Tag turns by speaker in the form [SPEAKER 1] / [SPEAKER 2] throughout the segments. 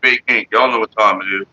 [SPEAKER 1] Debate Inc. Y'all know what time it is.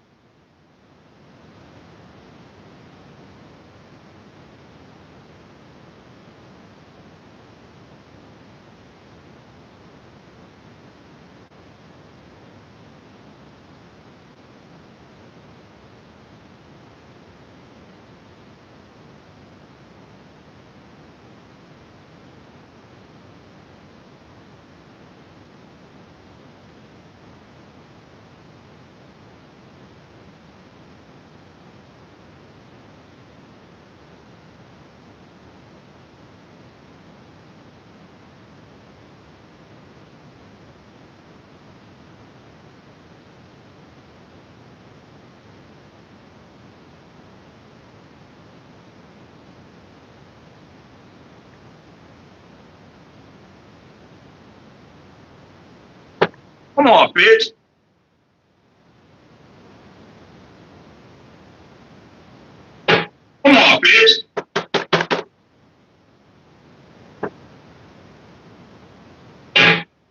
[SPEAKER 1] Come on, bitch. Come on, bitch.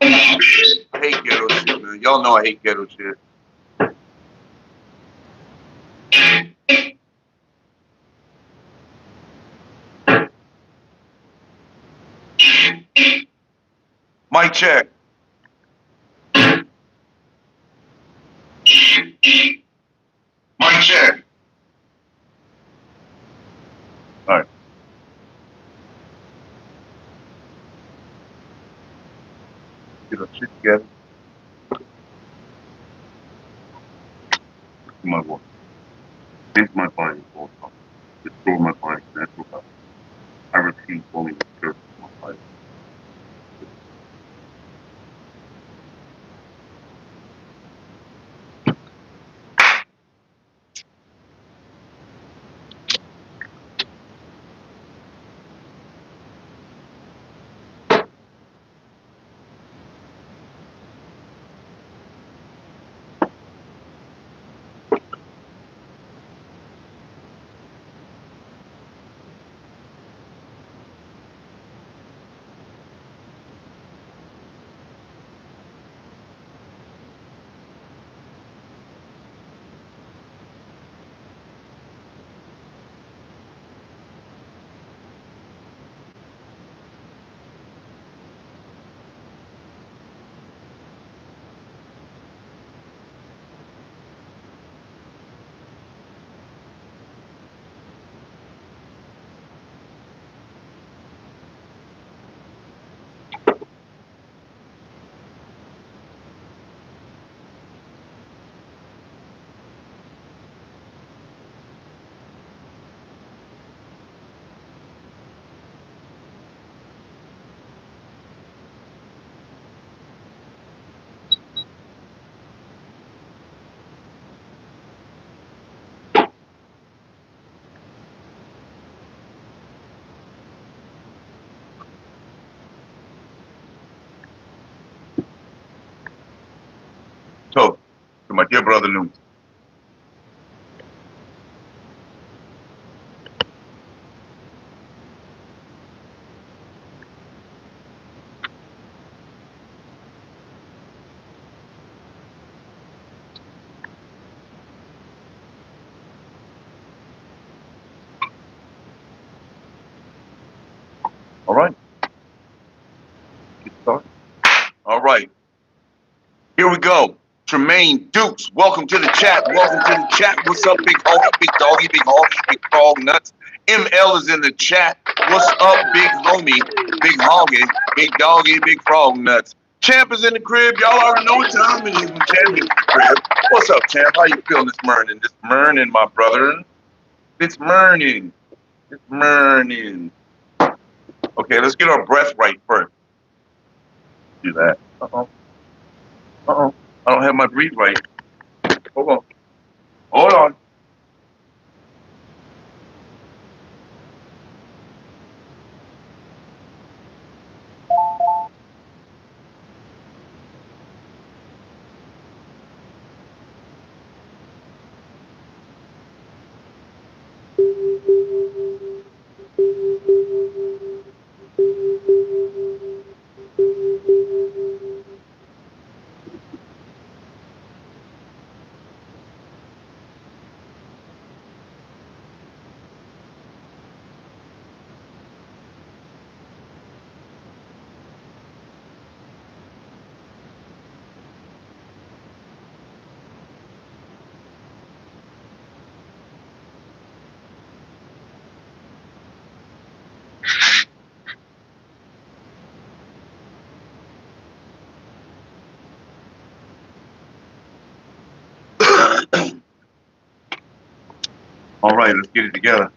[SPEAKER 1] Come on, bitch. I hate ghetto shit, man. Y'all know I hate ghetto shit. Mic check. Mic check. All right. Get our shit together. My voice. Change my body all the time. Restore my body's natural health. I repeat, only the service of my body. So, to my dear brother Lou. All right. Get started. All right. Here we go. Tremaine Dukes, welcome to the chat. Welcome to the chat. What's up, big homie, big doggy, big hoggy, big frog nuts? ML is in the chat. What's up, big homie, big hoggy, big doggy, big frog nuts? Champ is in the crib. Y'all already know what time it is when Champ is in the crib. What's up, Champ? How you feeling this morning? This morning, my brother. This morning. This morning. Okay, let's get our breath right first. Do that. Uh-oh. Uh-oh. I don't have my breathe right. Hold on. Hold on. All right, let's get it together.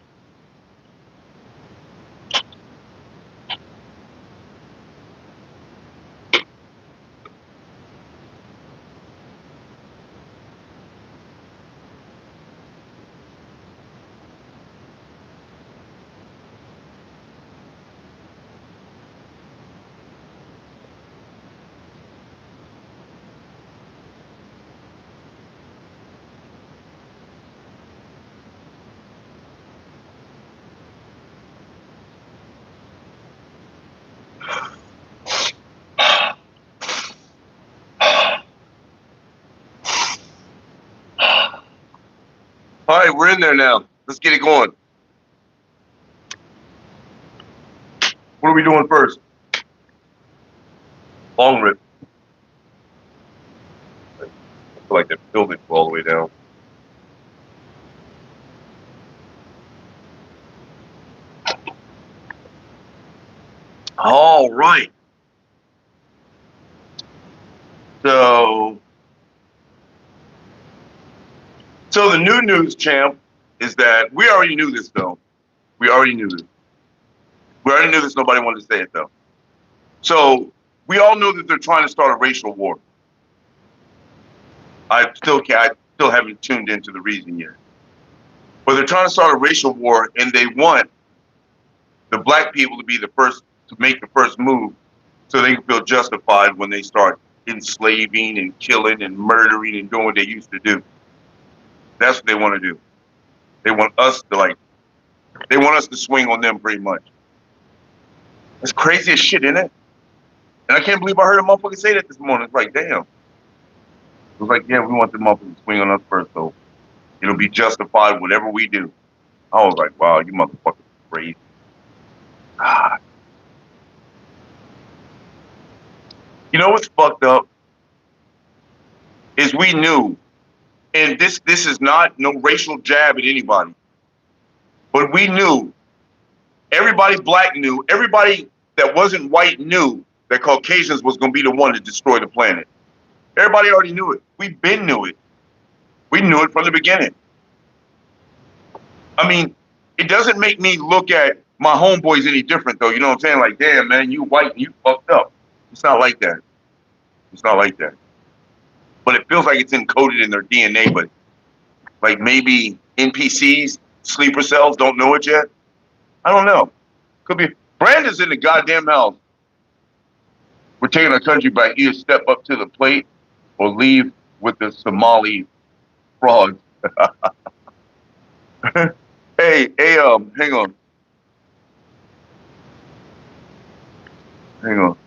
[SPEAKER 1] All right, we're in there now. Let's get it going. What are we doing first? Long rip. I feel like that building all the way down. All right. So the new news, champ, is that we already knew this, though. We already knew this. We already knew this. Nobody wanted to say it, though. So we all know that they're trying to start a racial war. I still haven't tuned into the reason yet. But they're trying to start a racial war, and they want the black people to be the first to make the first move, so they can feel justified when they start enslaving and killing and murdering and doing what they used to do. That's what they want to do. They want us to swing on them pretty much. It's crazy as shit, isn't it? And I can't believe I heard a motherfucker say that this morning. It's like, damn. It was like, yeah, we want the motherfuckers to swing on us first, so it'll be justified whatever we do. I was like, wow, you motherfuckers are crazy. God. You know what's fucked up? Is we knew, and this is not no racial jab at anybody, but we knew, everybody black knew, everybody that wasn't white knew that Caucasians was going to be the one to destroy the planet. Everybody already knew it. We been knew it. We knew it from the beginning. I mean, it doesn't make me look at my homeboys any different, though. You know what I'm saying? Like, damn, man, you white and you fucked up. It's not like that. It's not like that. But it feels like it's encoded in their DNA, but like maybe NPCs, sleeper cells, don't know it yet. I don't know. Could be. Brandon's in the goddamn house. We're taking our country back. Either step up to the plate or leave with the Somali frogs. Hey, hang on. Hang on.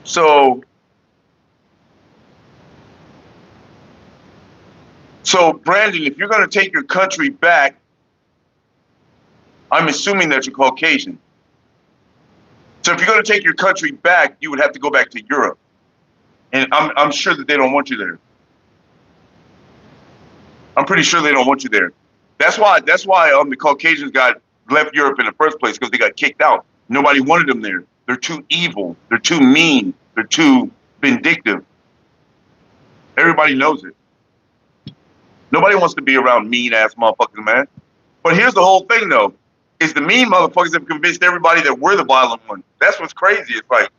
[SPEAKER 1] So Brandon, if you're going to take your country back, I'm assuming that you're Caucasian. So if you're going to take your country back, you would have to go back to Europe, and I'm sure that they don't want you there. I'm pretty sure they don't want you there. That's why the Caucasians left Europe in the first place, because they got kicked out. Nobody wanted them there. They're too evil. They're too mean. They're too vindictive. Everybody knows it. Nobody wants to be around mean ass motherfuckers, man. But here's the whole thing, though, is the mean motherfuckers have convinced everybody that we're the violent ones. That's what's crazy. It's like,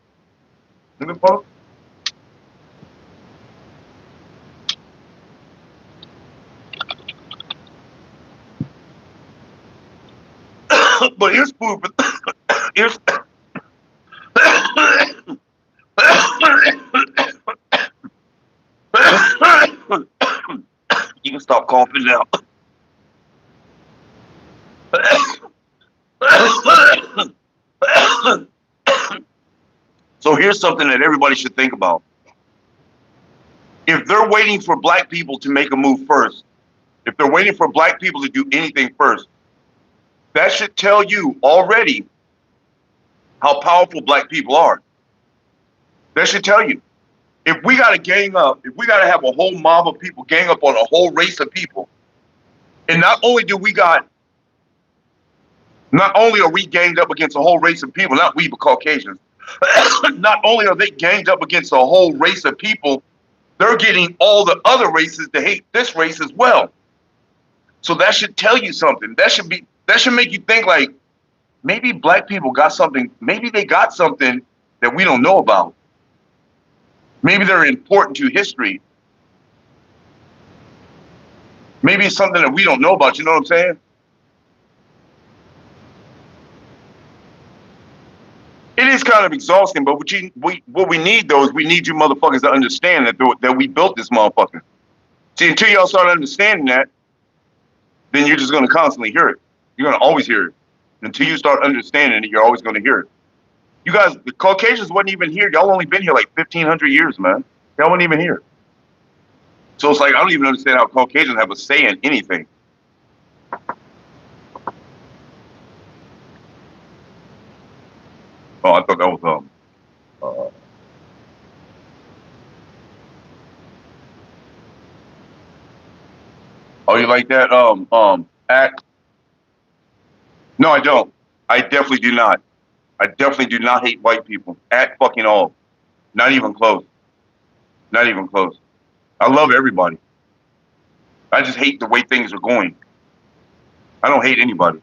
[SPEAKER 1] but here's food for here's you can stop coughing now. So here's something that everybody should think about. If they're waiting for black people to make a move first, if they're waiting for black people to do anything first, that should tell you already how powerful black people are. That should tell you. If we got to gang up, if we got to have a whole mob of people gang up on a whole race of people, and not only are we ganged up against a whole race of people, not we, but Caucasians, Not only are they ganged up against a whole race of people, they're getting all the other races to hate this race as well. So that should tell you something. That should make you think like maybe black people got something, maybe they got something that we don't know about. Maybe they're important to history. Maybe it's something that we don't know about, you know what I'm saying? It is kind of exhausting, but what we need though is we need you motherfuckers to understand that we built this motherfucker. See, until y'all start understanding that, then you're just gonna constantly hear it. You're gonna always hear it. Until you start understanding it, you're always gonna hear it. You guys, the Caucasians wasn't even here. Y'all only been here like 1,500 years, man. Y'all weren't even here. So it's like I don't even understand how Caucasians have a say in anything. Oh, I thought that was oh, you like that? Act? No, I don't. I definitely do not. I definitely do not hate white people at fucking all. Not even close. Not even close. I love everybody. I just hate the way things are going. I don't hate anybody.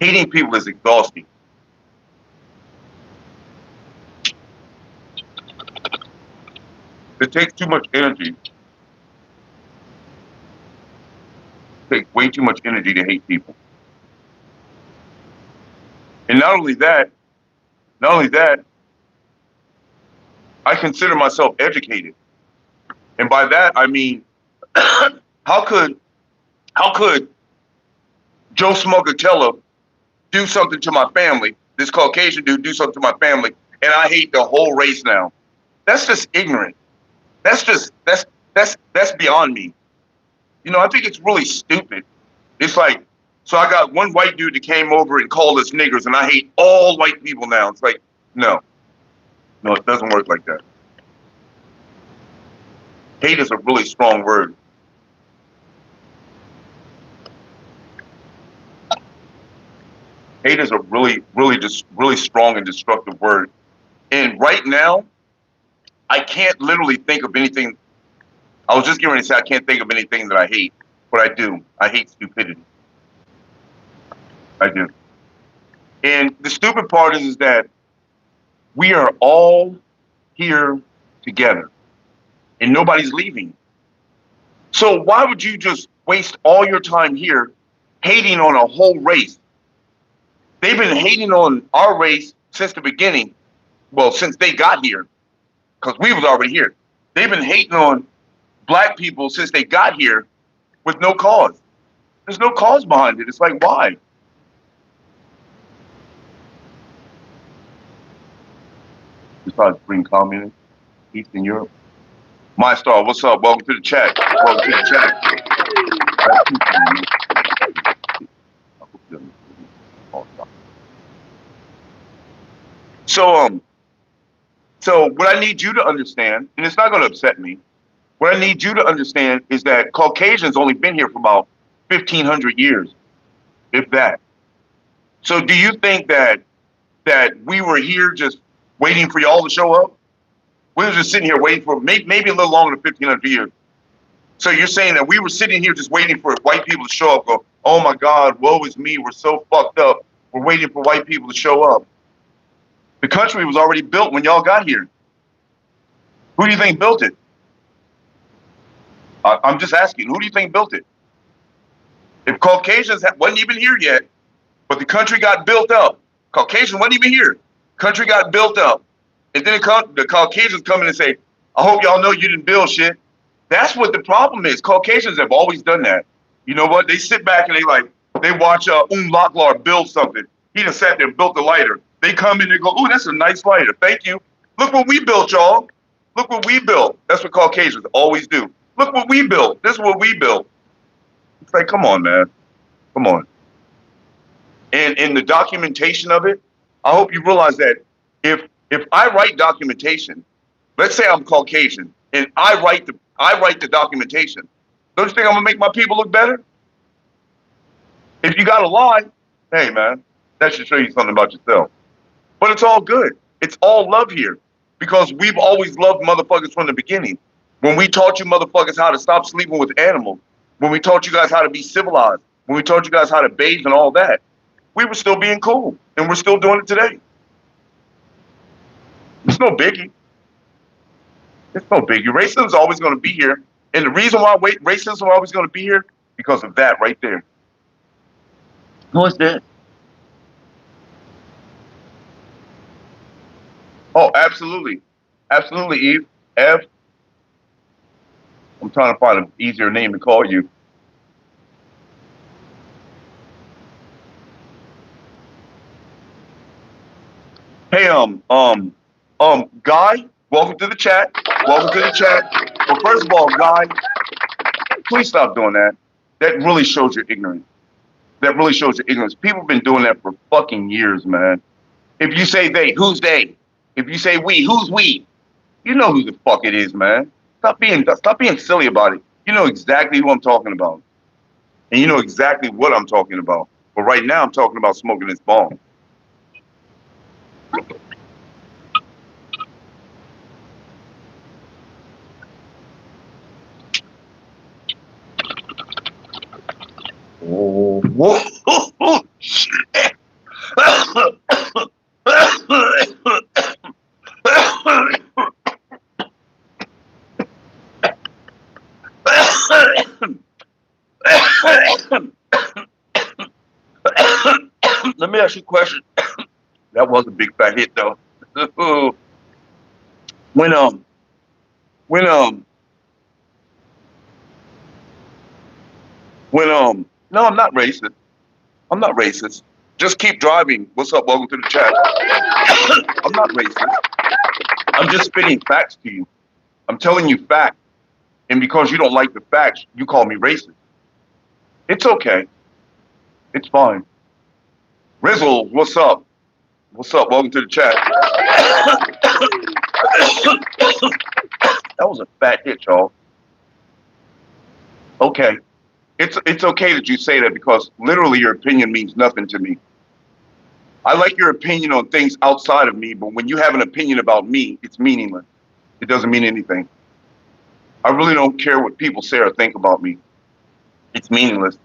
[SPEAKER 1] Hating people is exhausting. It takes too much energy. It takes way too much energy to hate people. And not only that, I consider myself educated. And by that I mean how could Joe Smokatella do something to my family, this Caucasian dude do something to my family, and I hate the whole race now? That's just ignorant. That's beyond me. You know, I think it's really stupid. It's like, so I got one white dude that came over and called us niggers, and I hate all white people now. It's like, no, it doesn't work like that. Hate is a really strong word. Hate is a really strong and destructive word. And right now, I can't literally think of anything. I was just getting ready to say I can't think of anything that I hate, but I do. I hate stupidity. I do. And the stupid part is that we are all here together and nobody's leaving. So why would you just waste all your time here hating on a whole race? They've been hating on our race since the beginning. Well, since they got here, because we was already here. They've been hating on black people since they got here with no cause. There's no cause behind it. It's like, why? Besides bring communists, Eastern Europe. My Star, what's up? Welcome to the chat. Welcome to the chat. So what I need you to understand, and it's not going to upset me, what I need you to understand is that Caucasians only been here for about 1,500 years, if that. So do you think that we were here just waiting for y'all to show up? We were just sitting here waiting for maybe a little longer than 1,500 years. So you're saying that we were sitting here just waiting for white people to show up, go, oh my God, woe is me, we're so fucked up. We're waiting for white people to show up. The country was already built when y'all got here. Who do you think built it? I'm just asking, who do you think built it? If Caucasians wasn't even here yet, but the country got built up. Caucasians wasn't even here. Country got built up. And then the Caucasians come in and say, I hope y'all know you didn't build shit. That's what the problem is. Caucasians have always done that. You know what? They sit back and they watch Laklar build something. He done sat there and built a lighter. They come in and go, ooh, that's a nice lighter. Thank you. Look what we built, y'all. Look what we built. That's what Caucasians always do. Look what we built. This is what we built. It's like, come on, man. Come on. And in the documentation of it, I hope you realize that if I write documentation, let's say I'm Caucasian and I write the documentation, don't you think I'm gonna make my people look better? If you gotta lie, hey man, that should show you something about yourself. But it's all good. It's all love here because we've always loved motherfuckers from the beginning. When we taught you motherfuckers how to stop sleeping with animals, when we taught you guys how to be civilized, when we taught you guys how to bathe and all that, we were still being cool, and we're still doing it today. It's no biggie. It's no biggie. Racism's always going to be here, and the reason why racism is always going to be here because of that right there. Who is that? Oh, absolutely, absolutely, Eve. Ev. I'm trying to find an easier name to call you. Hey, Guy, welcome to the chat. Welcome to the chat. Well, first of all, Guy, please stop doing that. That really shows your ignorance. That really shows your ignorance. People have been doing that for fucking years, man. If you say they, who's they? If you say we, who's we? You know who the fuck it is, man. Stop being silly about it. You know exactly who I'm talking about. And you know exactly what I'm talking about. But right now I'm talking about smoking this bomb. Oh, whoa, shit. Let me ask you a question. That was a big fat hit though. when um when no, I'm not racist. I'm not racist. Just keep driving. What's up? Welcome to the chat. I'm not racist. I'm just spitting facts to you. I'm telling you facts. And because you don't like the facts, you call me racist. It's okay. It's fine. Rizzle, what's up? What's up? Welcome to the chat. That was a fat hit, y'all. Okay. It's okay that you say that because literally your opinion means nothing to me. I like your opinion on things outside of me, but when you have an opinion about me, it's meaningless. It doesn't mean anything. I really don't care what people say or think about me. It's meaningless.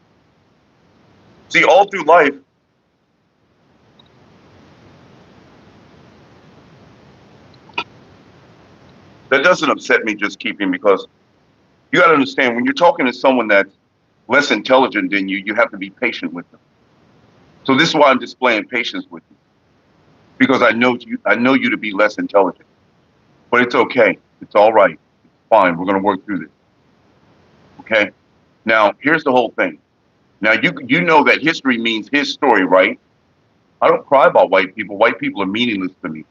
[SPEAKER 1] See, all through life, that doesn't upset me just keeping because you got to understand when you're talking to someone that's less intelligent than you, you have to be patient with them. So this is why I'm displaying patience with you because I know you to be less intelligent, but it's okay. It's all right. It's fine. We're going to work through this. Okay. Now here's the whole thing. Now you know that history means his story, right? I don't cry about white people. White people are meaningless to me.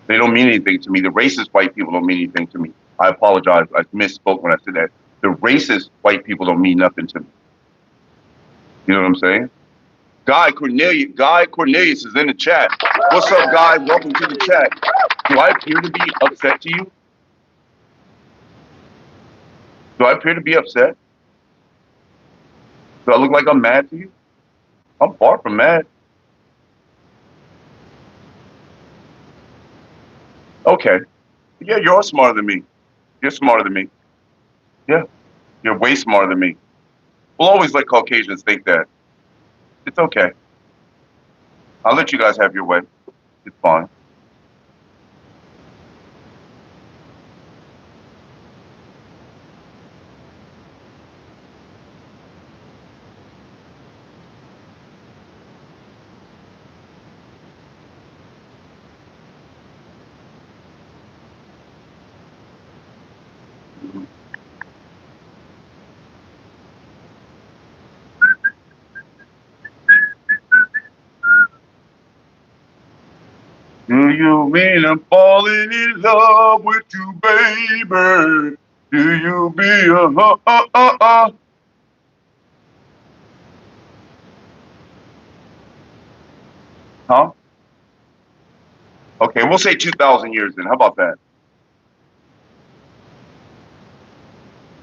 [SPEAKER 1] They don't mean anything to me. The racist white people don't mean anything to me. I apologize. I misspoke when I said that. The racist white people don't mean nothing to me. You know what I'm saying? Guy Cornelius is in the chat. What's up, Guy? Welcome to the chat. Do I appear to be upset to you? Do I appear to be upset? Do I look like I'm mad to you? I'm far from mad. Okay. Yeah, you're smarter than me. You're smarter than me. Yeah, you're way smarter than me. We'll always let Caucasians think that. It's okay. I'll let you guys have your way. It's fine. Do you mean I'm falling in love with you, baby? Do you be a Huh? Okay, we'll say 2,000 years then. How about that?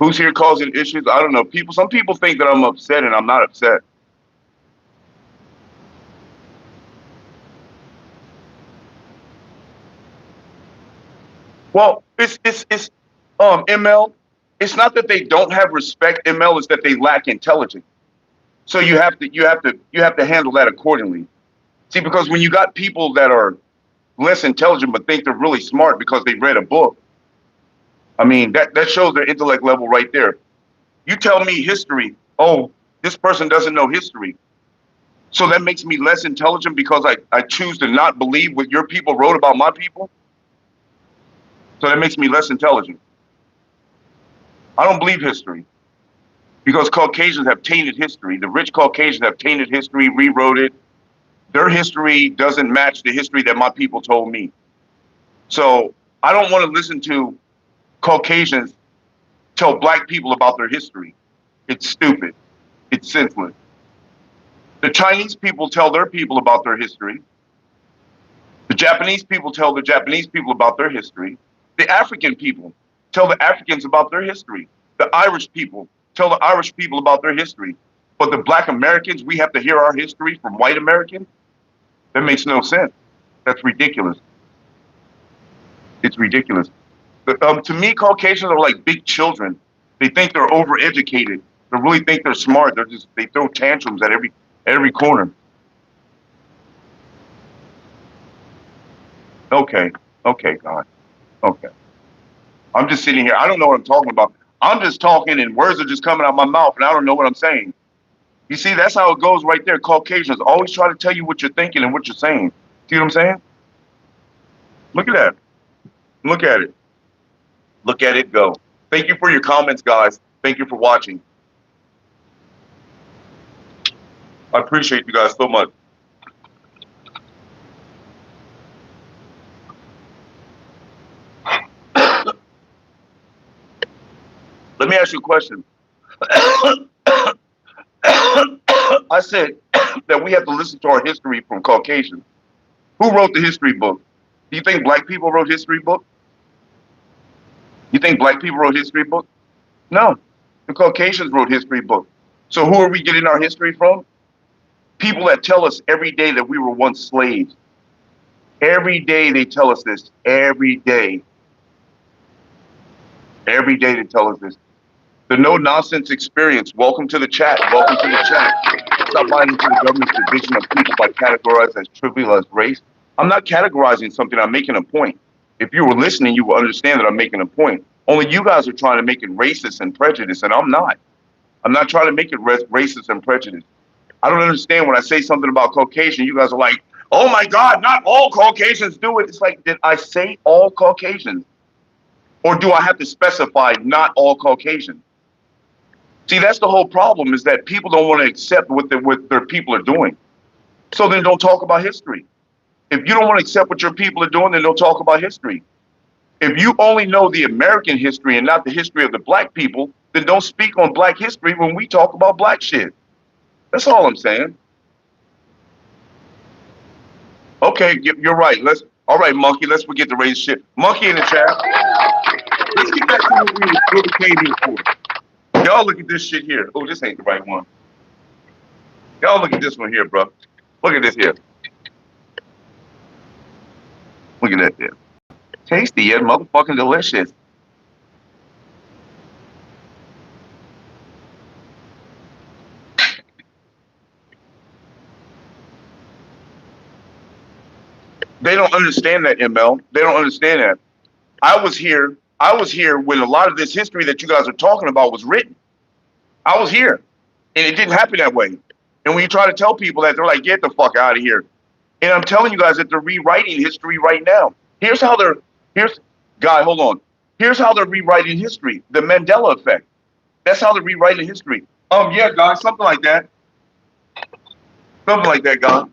[SPEAKER 1] Who's here causing issues? I don't know. Some people think that I'm upset and I'm not upset. Well, it's ML. It's not that they don't have respect, ML. It's that they lack intelligence. So you have to handle that accordingly. See, because when you got people that are less intelligent but think they're really smart because they read a book, I mean that shows their intellect level right there. You tell me history, oh, this person doesn't know history. So that makes me less intelligent because I choose to not believe what your people wrote about my people. So that makes me less intelligent. I don't believe history because Caucasians have tainted history. The rich Caucasians have tainted history, rewrote it. Their history doesn't match the history that my people told me. So I don't want to listen to Caucasians tell black people about their history. It's stupid. It's senseless. The Chinese people tell their people about their history. The Japanese people tell the Japanese people about their history. The African people tell the Africans about their history. The Irish people tell the Irish people about their history. But the black Americans, we have to hear our history from white Americans? That makes no sense. That's ridiculous. It's ridiculous. To me, Caucasians are like big children. They think they're overeducated. They really think they're smart. They throw tantrums at every corner. Okay, God. Okay. I'm just sitting here. I don't know what I'm talking about. I'm just talking and words are just coming out my mouth and I don't know what I'm saying. You see, that's how it goes right there. Caucasians always try to tell you what you're thinking and what you're saying. See what I'm saying? Look at that. Look at it. Look at it go. Thank you for your comments, guys. Thank you for watching. I appreciate you guys so much. Let me ask you a question. I said that we have to listen to our history from Caucasians. Who wrote the history book? Do you think black people wrote history book? You think black people wrote history book? No. The Caucasians wrote history book. So who are we getting our history from? People that tell us every day that we were once slaves. Every day they tell us this. Every day. Every day they tell us this. The No Nonsense Experience. Welcome to the chat. Welcome to the chat. Stop buying into the government's division of people by categorized as trivial as race. I'm not categorizing something. I'm making a point. If you were listening, you will understand that I'm making a point. Only you guys are trying to make it racist and prejudice, and I'm not. I'm not trying to make it racist and prejudice. I don't understand when I say something about Caucasian, you guys are like, oh my God, not all Caucasians do it. It's like, did I say all Caucasians? Or do I have to specify not all Caucasians? See, that's the whole problem, is that people don't want to accept what their people are doing. So then don't talk about history. If you don't want to accept what your people are doing, then don't talk about history. If you only know the American history and not the history of the black people, then don't speak on black history when we talk about black shit. That's all I'm saying. Okay, you're right. All right, Monkey, let's forget the race shit. Monkey in the chat. Let's get back to what we really came here for. Y'all look at this shit here. Oh, this ain't the right one. Y'all look at this one here, bro. Look at this here. Look at that there. Tasty, yeah, motherfucking delicious. They don't understand that, ML. They don't understand that. I was here when a lot of this history that you guys are talking about was written. I was here. And it didn't happen that way. And when you try to tell people that, they're like, get the fuck out of here. And I'm telling you guys that they're rewriting history right now. Here's how they're rewriting history. The Mandela effect. That's how they're rewriting history. Yeah, guys, something like that. Something like that, guy.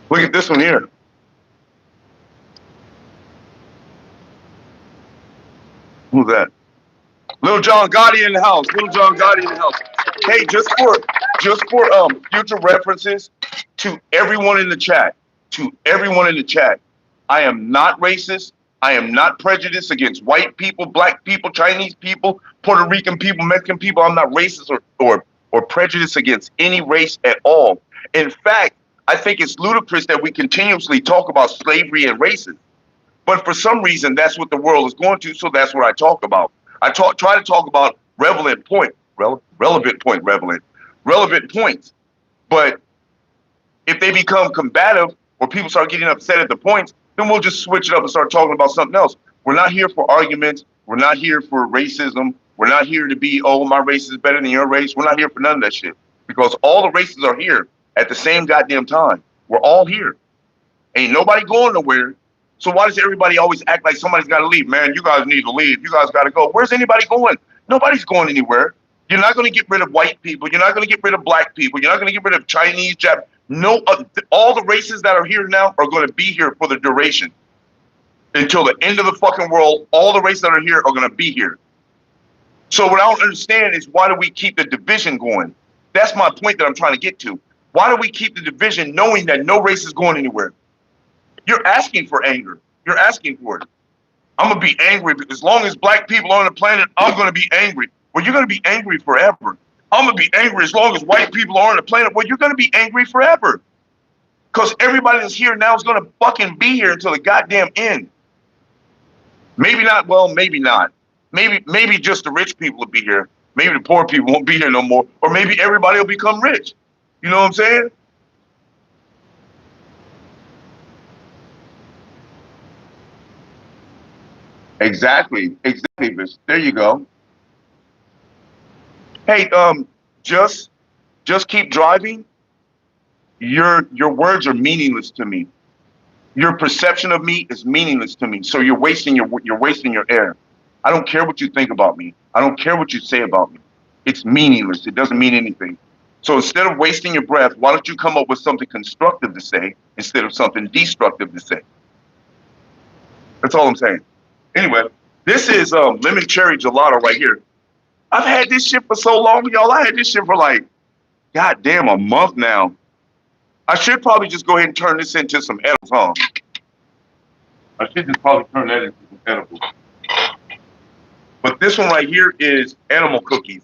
[SPEAKER 1] Look at this one here. Who's that? Little John Gotti in the house. Little John Gotti in the house. Hey, just for future references to everyone in the chat. To everyone in the chat. I am not racist. I am not prejudiced against white people, black people, Chinese people, Puerto Rican people, Mexican people. I'm not racist or prejudiced against any race at all. In fact, I think it's ludicrous that we continuously talk about slavery and racism. But for some reason, that's what the world is going to, so that's what I talk about. Try to talk about relevant points. But if they become combative or people start getting upset at the points, then we'll just switch it up and start talking about something else. We're not here for arguments. We're not here for racism. We're not here to be, oh, my race is better than your race. We're not here for none of that shit. Because all the races are here at the same goddamn time. We're all here. Ain't nobody going nowhere. So why does everybody always act like somebody's got to leave? Man, you guys need to leave. You guys got to go. Where's anybody going? Nobody's going anywhere. You're not going to get rid of white people. You're not going to get rid of black people. You're not going to get rid of Chinese, Japanese. No, all the races that are here now are going to be here for the duration. Until the end of the fucking world, all the races that are here are going to be here. So what I don't understand is, why do we keep the division going? That's my point that I'm trying to get to. Why do we keep the division knowing that no race is going anywhere? You're asking for anger. You're asking for it. I'm going to be angry because as long as black people are on the planet, I'm going to be angry. Well, you're going to be angry forever. I'm going to be angry as long as white people are on the planet. Well, you're going to be angry forever. Because everybody that's here now is going to fucking be here until the goddamn end. Maybe not. Well, maybe not. Maybe just the rich people will be here. Maybe the poor people won't be here no more. Or maybe everybody will become rich. You know what I'm saying? Exactly, bitch. There you go. Hey, just keep driving. Your words are meaningless to me. Your perception of me is meaningless to me. So you're wasting your air. I don't care what you think about me. I don't care what you say about me. It's meaningless. It doesn't mean anything. So instead of wasting your breath, why don't you come up with something constructive to say instead of something destructive to say? That's all I'm saying. Anyway, this is lemon cherry gelato right here. I've had this shit for so long, y'all. I had this shit for like, goddamn, a month now. I should probably just go ahead and turn this into some edibles, huh? I should just probably turn that into some edibles. But this one right here is animal cookies.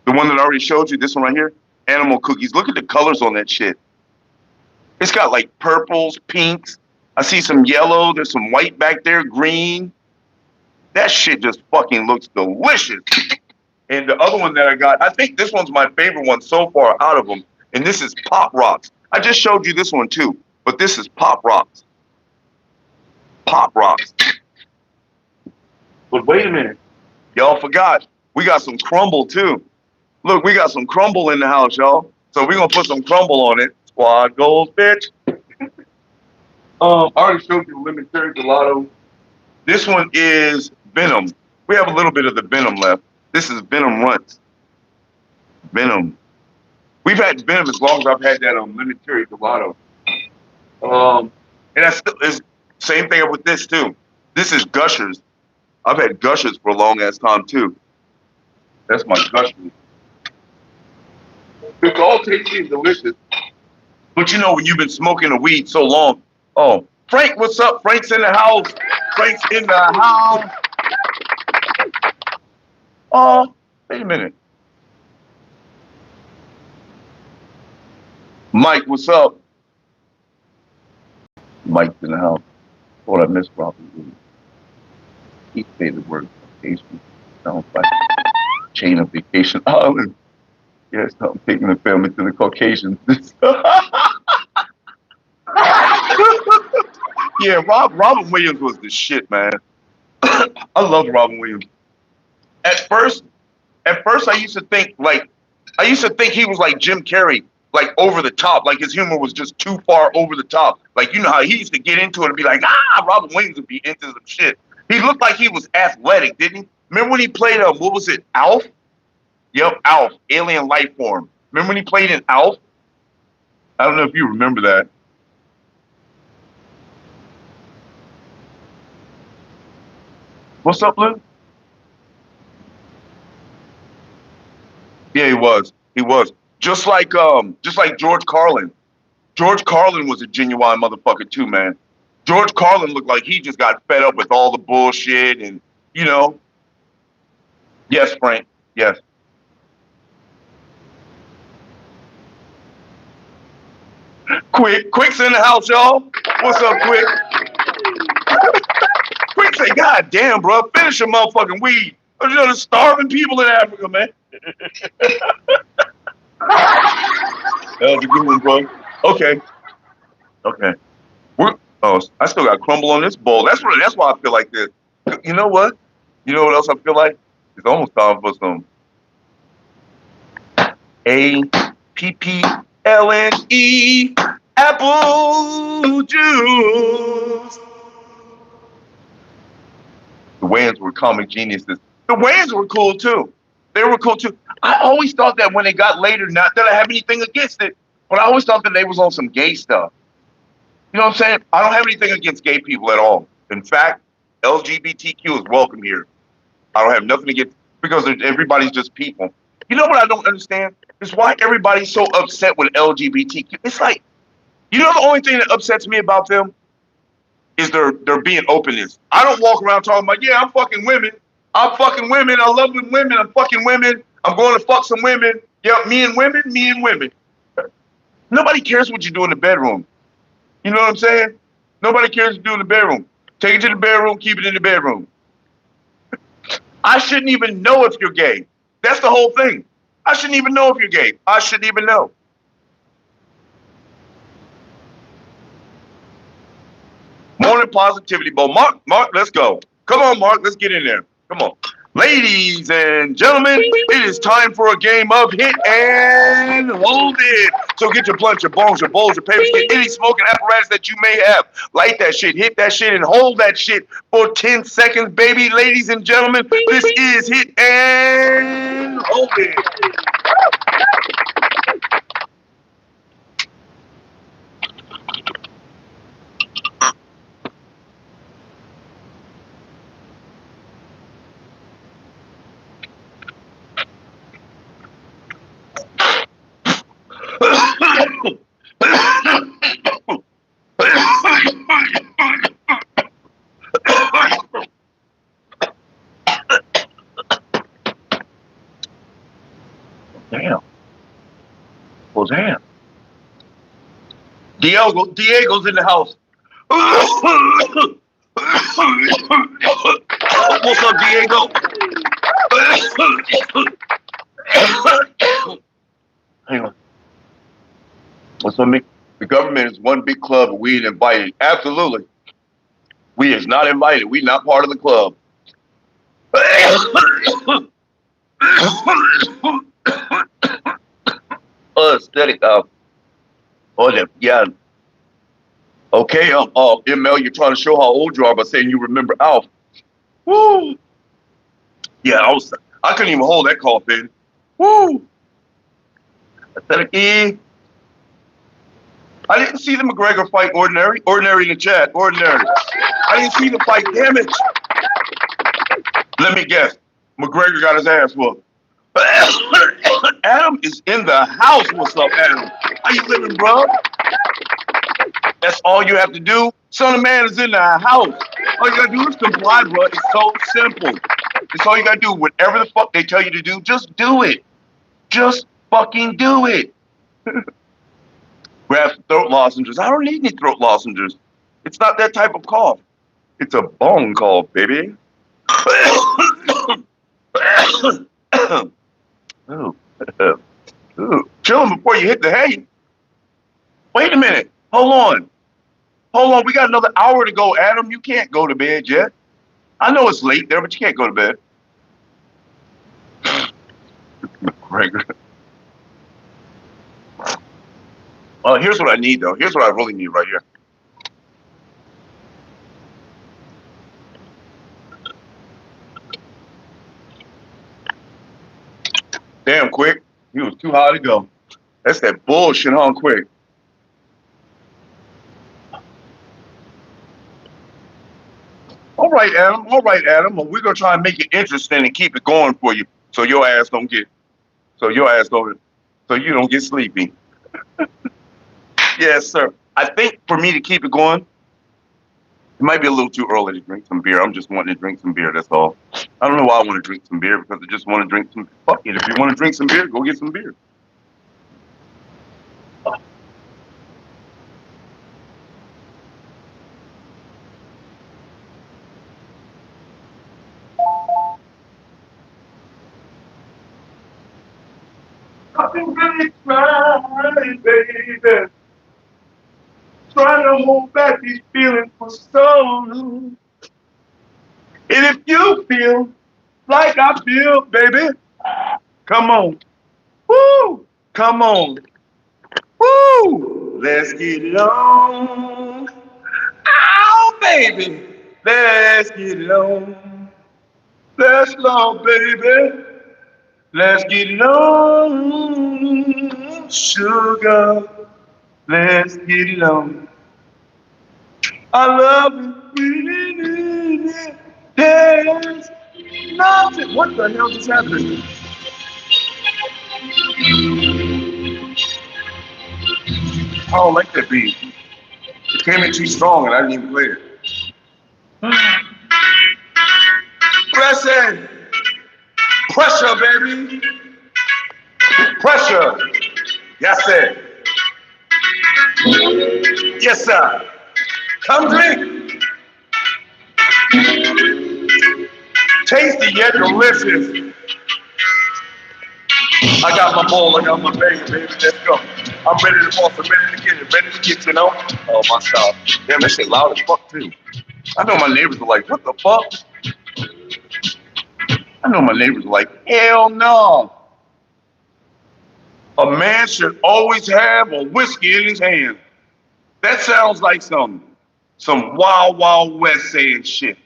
[SPEAKER 1] The one that I already showed you, this one right here, animal cookies. Look at the colors on that shit. It's got like purples, pinks. I see some yellow. There's some white back there, green. That shit just fucking looks delicious. And the other one that I got, I think this one's my favorite one so far out of them. And this is Pop Rocks. I just showed you this one too, but this is Pop Rocks. Pop Rocks. But wait a minute. Y'all forgot. We got some crumble too. Look, we got some crumble in the house, y'all. So we're going to put some crumble on it. Squad goals, bitch. I already showed you the lemon cherry gelato. This one is Venom. We have a little bit of the Venom left. This is Venom Runts. Venom. We've had Venom as long as I've had that lemon cherry gelato. And that's same thing with this too. This is Gushers. I've had Gushers for a long ass time too. That's my Gushers. It's all tasty and delicious. But you know, when you've been smoking the weed so long, oh, Frank, what's up? Frank's in the house. Frank's in the house. Oh, wait a minute. Mike, what's up? Mike's in the house. What I missed, probably. He said the word vacation. Sounds like chain of vacation island. Yes, I'm taking the family to the Caucasians. Yeah, Robin Williams was the shit, man. I love Robin Williams. At first, I used to think he was like Jim Carrey, like over the top, like his humor was just too far over the top. Like, you know how he used to get into it and be like, Robin Williams would be into some shit. He looked like he was athletic, didn't he? Remember when he played what was it, Alf? Yep, Alf, Alien Life Form. Remember when he played in Alf? I don't know if you remember that. What's up, Lou? Yeah, he was. He was. Just like George Carlin. George Carlin was a genuine motherfucker too, man. George Carlin looked like he just got fed up with all the bullshit and, you know. Yes, Frank. Yes. Quick's in the house, y'all. What's up, Quick? Quick say, God damn, bro, finish your motherfucking weed. You know, the starving people in Africa, man. That was a good one, bro. Okay. I still got crumble on this bowl. That's why I feel like this. You know what? You know what else I feel like? It's almost time for some APPLNE apple juice. The Wayans were comic geniuses. The Wayans were cool too. They were cool too. I always thought that when they got later, not that I have anything against it, but I always thought that they was on some gay stuff. You know what I'm saying? I don't have anything against gay people at all. In fact, LGBTQ is welcome here. I don't have nothing against because everybody's just people. You know what I don't understand? Is why everybody's so upset with LGBTQ. It's like, you know, the only thing that upsets me about them is their being openness. I don't walk around talking about, yeah, I'm fucking women. I'm fucking women. I love women. I'm fucking women. I'm going to fuck some women. Yeah, me and women. Nobody cares what you do in the bedroom. You know what I'm saying? Nobody cares what you do in the bedroom. Take it to the bedroom, keep it in the bedroom. I shouldn't even know if you're gay. That's the whole thing. I shouldn't even know if you're gay. I shouldn't even know. Morning positivity, Bo. Mark, let's go. Come on, Mark, let's get in there. Come on. Ladies and gentlemen, it is time for a game of hit and hold it. So get your blunts, your bongs, your bowls, your papers, get any smoking apparatus that you may have. Light that shit, hit that shit, and hold that shit for 10 seconds, baby. Ladies and gentlemen, this is hit and hold it. Damn. Well, damn. Diego's in the house. What's up, Diego? Hang on. What's up, Mick? The government is one big club and we ain't invited. Absolutely. We is not invited. We not part of the club. Aesthetic. Yeah. Okay. ML, you're trying to show how old you are by saying you remember Alf. Woo. Yeah, I couldn't even hold that cough in. Woo. Aesthetic E. I didn't see the McGregor fight. Ordinary in the chat. Ordinary. I didn't see the fight. Damn it. Let me guess. McGregor got his ass whooped. Adam is in the house. What's up, Adam? How you living, bro? That's all you have to do. Son of man is in the house. All you gotta do is comply, bro. It's so simple. It's all you gotta do. Whatever the fuck they tell you to do, just do it. Just fucking do it. Grab some throat lozenges. I don't need any throat lozenges. It's not that type of cough. It's a bone cough, baby. Ooh. Ooh. Chill him before you hit the hay. Wait a minute. Hold on. We got another hour to go, Adam. You can't go to bed yet. I know it's late there, but you can't go to bed. McGregor. Here's what I need, though. Here's what I really need right here. Damn, Quick. He was too high to go. That's that bullshit, huh, Quick? All right, Adam. Well, we're gonna try and make it interesting and keep it going for you, so you don't get sleepy. Yes, sir. I think for me to keep it going, it might be a little too early to drink some beer. I'm just wanting to drink some beer. That's all. I don't know why I want to drink some beer because I just want to drink some. Fuck it. If you want to drink some beer, go get some beer. I'm really trying, baby. Trying to hold back these feelings for so long. And if you feel like I feel, baby, come on. Woo! Come on. Woo! Let's get it on. Oh, baby. Let's get it on. Let's go, baby. Let's get it on. Sugar. Let's get it on. I love you. There's nothing. What the hell just happened? I don't like that beat. It came in too strong and I didn't even play it. Pressing. Pressure, baby. Pressure. Yes, sir. Yes, sir. Come drink. Tasty yet delicious. I got my bowl, I got my baby, baby. Let's go. I'm ready to boss, I'm ready to get it, ready to get, you know? Oh, my God. Damn, that shit loud as fuck, too. I know my neighbors are like, what the fuck? I know my neighbors are like, hell no. A man should always have a whiskey in his hand. That sounds like some wild, wild west saying shit.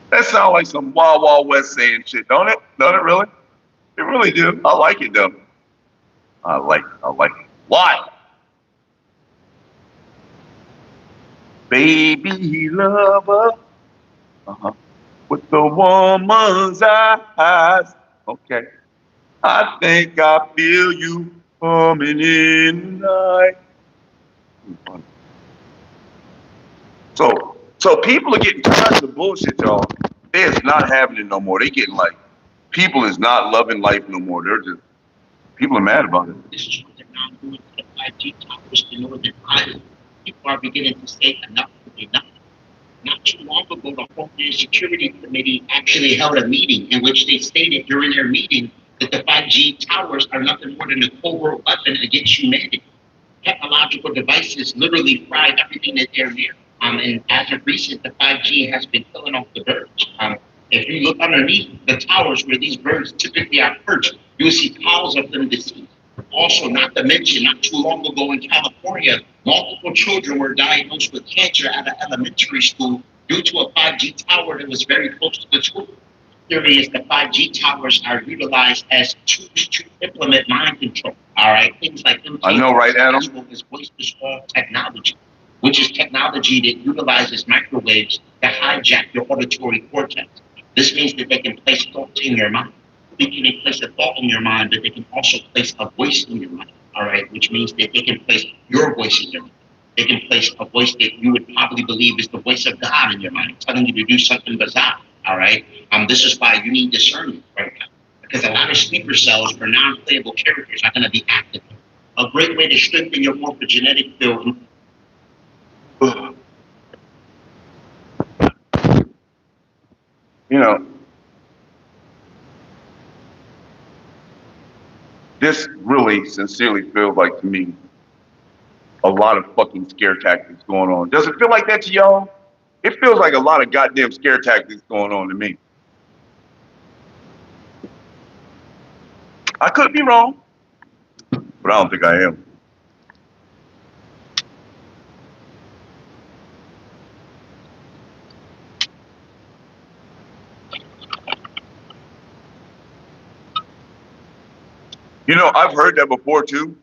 [SPEAKER 1] That sounds like some wild, wild west saying shit, don't it? Don't it really? It really do. I like it though. I like it. Why? Baby lover. With the woman's eyes. Okay. I think I feel you coming in tonight. So people are getting tired of the bullshit, y'all. They're not having it no more. They getting like, people is not loving life no more. They're just, people are mad about it.
[SPEAKER 2] This is what they're now doing to the 5G towers in Northern Ireland. People are beginning to say enough is enough. Not too long ago, the Homeland Security Committee actually held a meeting in which they stated during their meeting that the 5G towers are nothing more than a covert weapon against humanity. Technological devices literally fry everything that they're near. And as of recent, the 5G has been killing off the birds. If you look underneath the towers where these birds typically are perched, you'll see piles of them deceased. Also, not to mention, not too long ago in California, multiple children were diagnosed with cancer at an elementary school due to a 5G tower that was very close to the school. Theory is the 5G towers are utilized as tools to implement mind control. All right, things like
[SPEAKER 1] I know, right, Adam?
[SPEAKER 2] is voice-to-call technology, which is technology that utilizes microwaves to hijack your auditory cortex. This means that they can place thoughts in your mind. They can place a thought in your mind, but they can also place a voice in your mind. All right, which means that they can place your voice in your mind. They can place a voice that you would probably believe is the voice of God in your mind, telling you to do something bizarre. All right, this is why you need discernment right now, because a lot of sleeper cells for non-playable characters are going to be active. A great way to strengthen your morphogenetic field.
[SPEAKER 1] You know, this really sincerely feels like to me a lot of fucking scare tactics going on. Does it feel like that to y'all? It feels like a lot of goddamn scare tactics going on to me. I could be wrong, but I don't think I am. You know, I've heard that before too.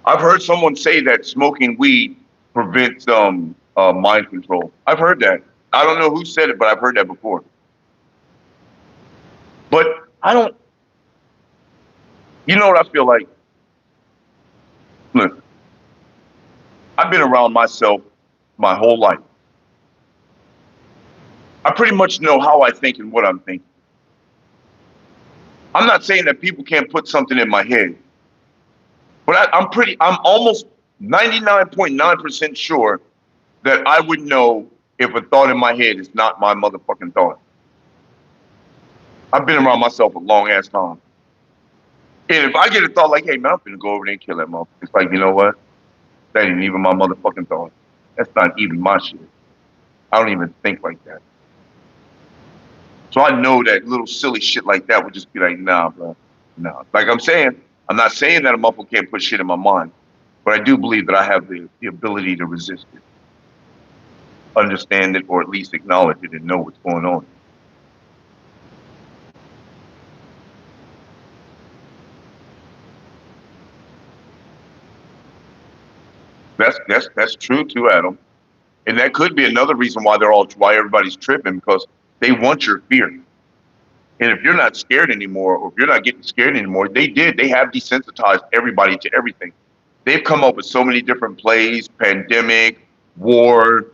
[SPEAKER 1] I've heard someone say that smoking weed prevents mind control. I've heard that. I don't know who said it, but I've heard that before. But I don't. You know what I feel like? Look, I've been around myself my whole life. I pretty much know how I think and what I'm thinking. I'm not saying that people can't put something in my head, but I'm almost 99.9% sure that I would know if a thought in my head is not my motherfucking thought. I've been around myself a long ass time. And if I get a thought like, hey man, I'm gonna go over there and kill that motherfucker, it's like, you know what? That ain't even my motherfucking thought. That's not even my shit. I don't even think like that. So I know that little silly shit like that would just be like, nah, bro. Nah. Like I'm saying, I'm not saying that a motherfucker can't put shit in my mind, but I do believe that I have the ability to resist it, understand it, or at least acknowledge it and know what's going on. That's true too, Adam. And that could be another reason why why everybody's tripping, because they want your fear. And if you're not scared anymore, or if you're not getting scared anymore, they have desensitized everybody to everything. They've come up with so many different plays, pandemic, war.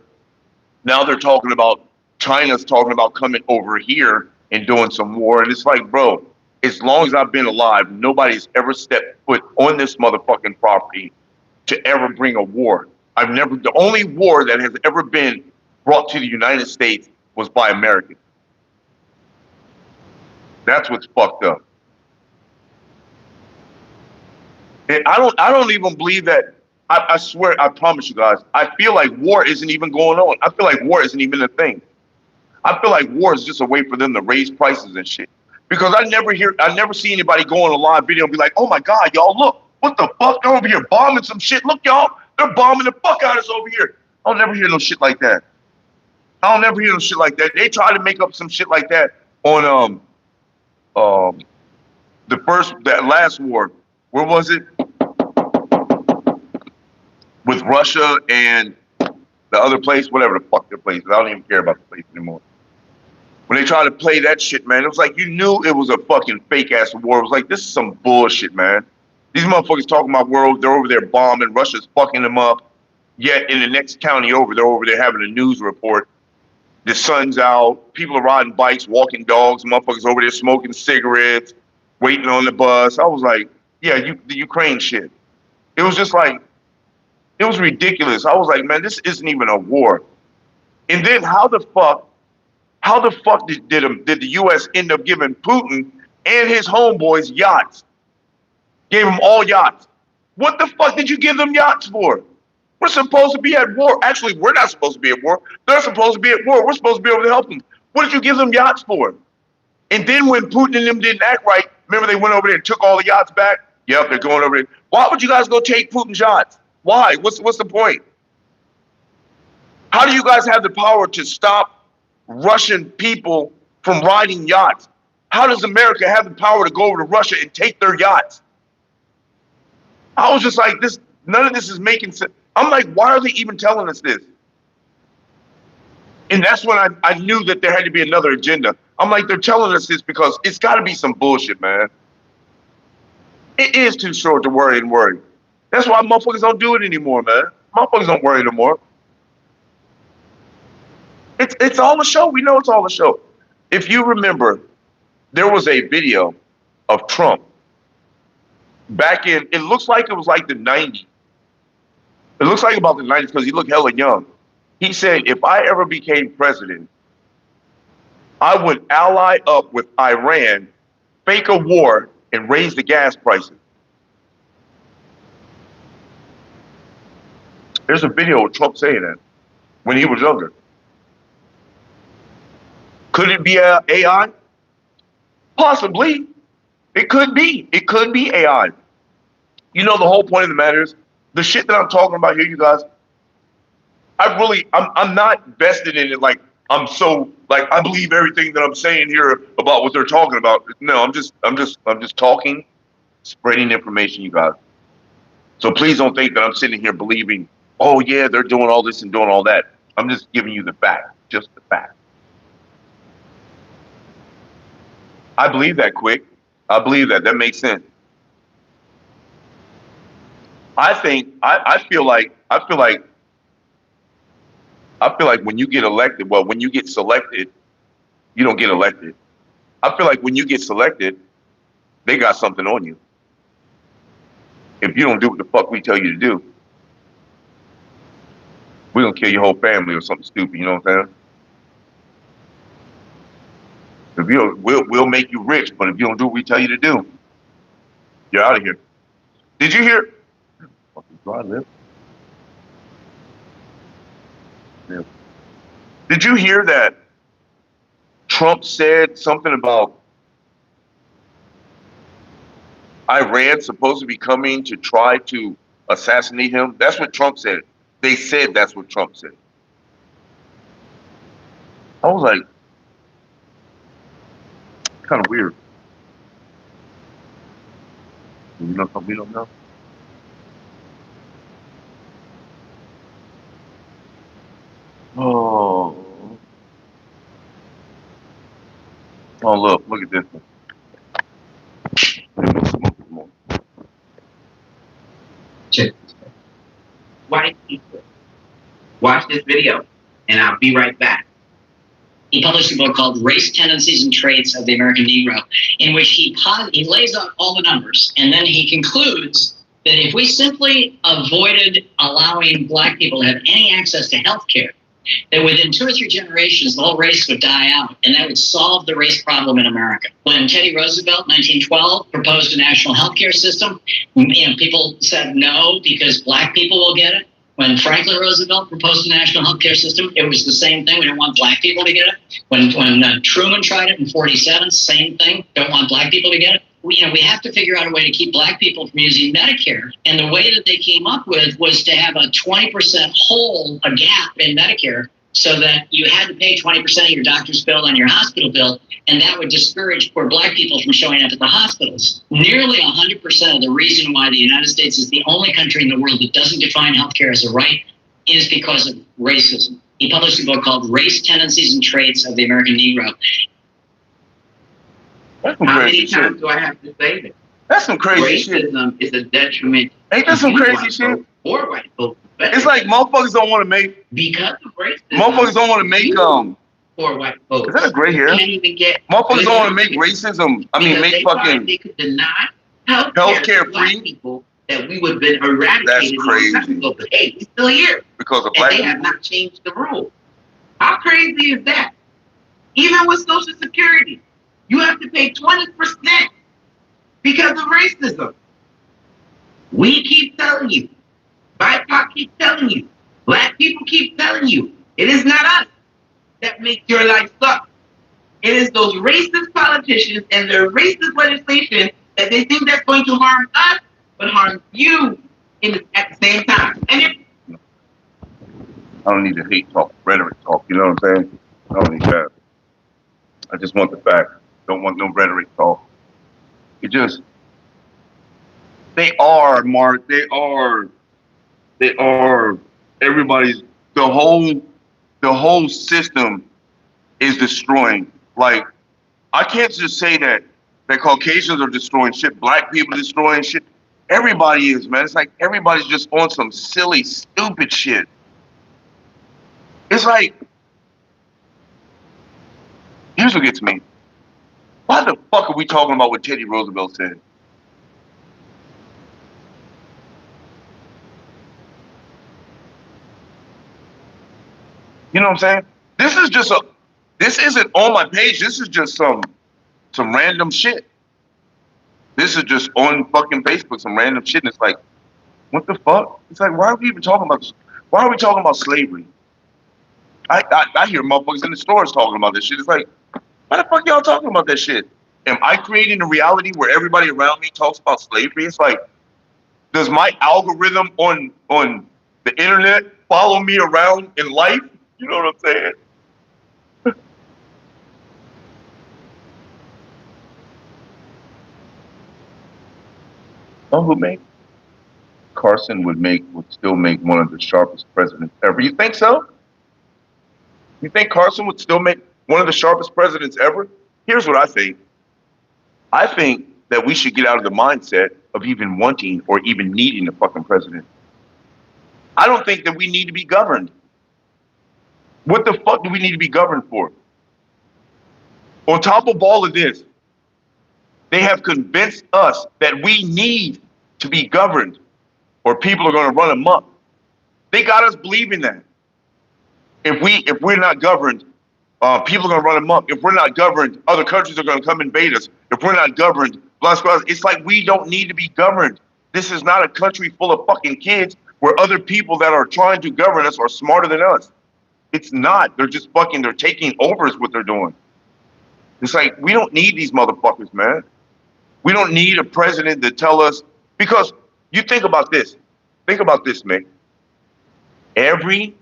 [SPEAKER 1] Now they're talking about, China's talking about coming over here and doing some war. And it's like, bro, as long as I've been alive, nobody's ever stepped foot on this motherfucking property to ever bring a war. The only war that has ever been brought to the United States was by Americans. That's what's fucked up. And I don't even believe that. I swear, I promise you guys, I feel like war isn't even going on. I feel like war isn't even a thing. I feel like war is just a way for them to raise prices and shit. Because I never see anybody go on a live video and be like, oh my God, y'all, look, what the fuck? They're over here bombing some shit. Look, y'all, they're bombing the fuck out of us over here. I'll never hear no shit like that. I'll never hear no shit like that. They try to make up some shit like that on that last war. Where was it? With Russia and the other place, whatever the fuck their place is. I don't even care about the place anymore. When they tried to play that shit, man, it was like you knew it was a fucking fake ass war. It was like, this is some bullshit, man. These motherfuckers talking about world, they're over there bombing, Russia's fucking them up. Yet in the next county over, they're over there having a news report. The sun's out, people are riding bikes, walking dogs, motherfuckers over there smoking cigarettes, waiting on the bus. I was like, yeah, the Ukraine shit. It was just like, it was ridiculous. I was like, man, this isn't even a war. And then how the fuck did the U.S. end up giving Putin and his homeboys yachts? Gave them all yachts. What the fuck did you give them yachts for? We're supposed to be at war. Actually, we're not supposed to be at war. They're supposed to be at war. We're supposed to be able to help them. What did you give them yachts for? And then when Putin and them didn't act right, remember they went over there and took all the yachts back? Yep, they're going over there. Why would you guys go take Putin's yachts? Why? What's the point? How do you guys have the power to stop Russian people from riding yachts? How does America have the power to go over to Russia and take their yachts? I was just like, none of this is making sense. I'm like, why are they even telling us this? And that's when I knew that there had to be another agenda. I'm like, they're telling us this because it's got to be some bullshit, man. It is too short to worry and worry. That's why motherfuckers don't do it anymore, man. Motherfuckers don't worry no more. It's all a show. We know it's all a show. If you remember, there was a video of Trump back in, it looks like it was like the 90s. It looks like about the 90s because he looked hella young. He said, if I ever became president, I would ally up with Iran, fake a war, and raise the gas prices. There's a video of Trump saying that when he was younger. Could it be AI? Possibly. It could be. It could be AI. You know, the whole point of the matter is, the shit that I'm talking about here, you guys, I'm not vested in it like I'm so, like, I believe everything that I'm saying here about what they're talking about. No, I'm just talking, spreading information, you guys. So please don't think that I'm sitting here believing, oh yeah, they're doing all this and doing all that. I'm just giving you the fact, just the fact. I believe that, Quick. I believe that. That makes sense. I feel like when you get elected, well, when you get selected, you don't get elected. I feel like when you get selected, they got something on you. If you don't do what the fuck we tell you to do, we're gonna kill your whole family or something stupid, you know what I'm saying? If you we'll make you rich, but if you don't do what we tell you to do, you're out of here. Did you hear? Fucking dry lip. Yeah. Did you hear that Trump said something about Iran supposed to be coming to try to assassinate him? That's what Trump said. They said that's what Trump said. I was like, kind of weird. You know something we don't know? Oh. Oh, look at this one.
[SPEAKER 2] Check this out. White people, watch this video, and I'll be right back. He published a book called Race Tendencies and Traits of the American Negro, in which he lays out all the numbers, and then he concludes that if we simply avoided allowing black people to have any access to health care, that within 2 or 3 generations, the whole race would die out, and that would solve the race problem in America. When Teddy Roosevelt, 1912, proposed a national health care system, people said no because black people will get it. When Franklin Roosevelt proposed a national health care system, it was the same thing. We don't want black people to get it. When Truman tried it in 47, same thing. Don't want black people to get it. We have to figure out a way to keep black people from using Medicare. And the way that they came up with was to have a 20% hole, a gap in Medicare, so that you had to pay 20% of your doctor's bill and your hospital bill, and that would discourage poor black people from showing up at the hospitals. Nearly 100% of the reason why the United States is the only country in the world that doesn't define healthcare as a right is because of racism. He published a book called Race Tendencies and Traits of the American Negro.
[SPEAKER 1] That's some
[SPEAKER 2] How
[SPEAKER 1] crazy
[SPEAKER 2] many times
[SPEAKER 1] shit.
[SPEAKER 2] do I have to say that?
[SPEAKER 1] That's some crazy shit.
[SPEAKER 2] Racism is a detriment.
[SPEAKER 1] Ain't that
[SPEAKER 2] to
[SPEAKER 1] some
[SPEAKER 2] you
[SPEAKER 1] crazy
[SPEAKER 2] white
[SPEAKER 1] shit?
[SPEAKER 2] folks or white folks.
[SPEAKER 1] It's like motherfuckers don't want to make
[SPEAKER 2] Because of racism.
[SPEAKER 1] motherfuckers don't want to make
[SPEAKER 2] Poor white folks.
[SPEAKER 1] Is that a gray hair?
[SPEAKER 2] Can't even get
[SPEAKER 1] Motherfuckers don't want to make
[SPEAKER 2] healthcare.
[SPEAKER 1] racism. I mean,
[SPEAKER 2] Because
[SPEAKER 1] make
[SPEAKER 2] they thought
[SPEAKER 1] fucking
[SPEAKER 2] they could deny healthcare
[SPEAKER 1] healthcare
[SPEAKER 2] to black
[SPEAKER 1] free?
[SPEAKER 2] people, that we would have been eradicated
[SPEAKER 1] That's
[SPEAKER 2] a long
[SPEAKER 1] crazy.
[SPEAKER 2] time ago. But hey, we're still here,
[SPEAKER 1] because of
[SPEAKER 2] and
[SPEAKER 1] black
[SPEAKER 2] they have
[SPEAKER 1] people.
[SPEAKER 2] not changed the rule. How crazy is that? Even with Social Security, you have to pay 20% because of racism. We keep telling you, BIPOC keep telling you, black people keep telling you, it is not us that makes your life suck. It is those racist politicians and their racist legislation that they think that's going to harm us, but harm you at the same time. And
[SPEAKER 1] I don't need the hate talk, rhetoric talk. You know what I'm saying? I don't need that. I just want the facts. Don't want no rhetoric talk. It just, they are, Mark. They are. Everybody's, the whole system is destroying. Like, I can't just say that Caucasians are destroying shit, black people are destroying shit. Everybody is, man. It's like everybody's just on some silly, stupid shit. It's like, here's what gets me. Why the fuck are we talking about what Teddy Roosevelt said? You know what I'm saying? This isn't on my page. This is just some random shit. This is just on fucking Facebook, some random shit. And it's like, what the fuck? It's like, why are we even talking about this? Why are we talking about slavery? I hear motherfuckers in the stores talking about this shit. It's like, why the fuck y'all talking about that shit? Am I creating a reality where everybody around me talks about slavery? It's like, does my algorithm on the internet follow me around in life? You know what I'm saying? Oh, who made? Carson would still make one of the sharpest presidents ever. You think so? You think Carson would still make one of the sharpest presidents ever? Here's what I think. I think that we should get out of the mindset of even wanting or even needing a fucking president. I don't think that we need to be governed. What the fuck do we need to be governed for? On top of all of this, they have convinced us that we need to be governed or people are going to run amok. They got us believing that. If we're not governed, People are going to run amok. If we're not governed, other countries are going to come invade us. If we're not governed, blah, blah, blah. It's like we don't need to be governed. This is not a country full of fucking kids where other people that are trying to govern us are smarter than us. It's not. They're just fucking, they're taking over is what they're doing. It's like, we don't need these motherfuckers, man. We don't need a president to tell us, because you think about this. Think about this, man. Every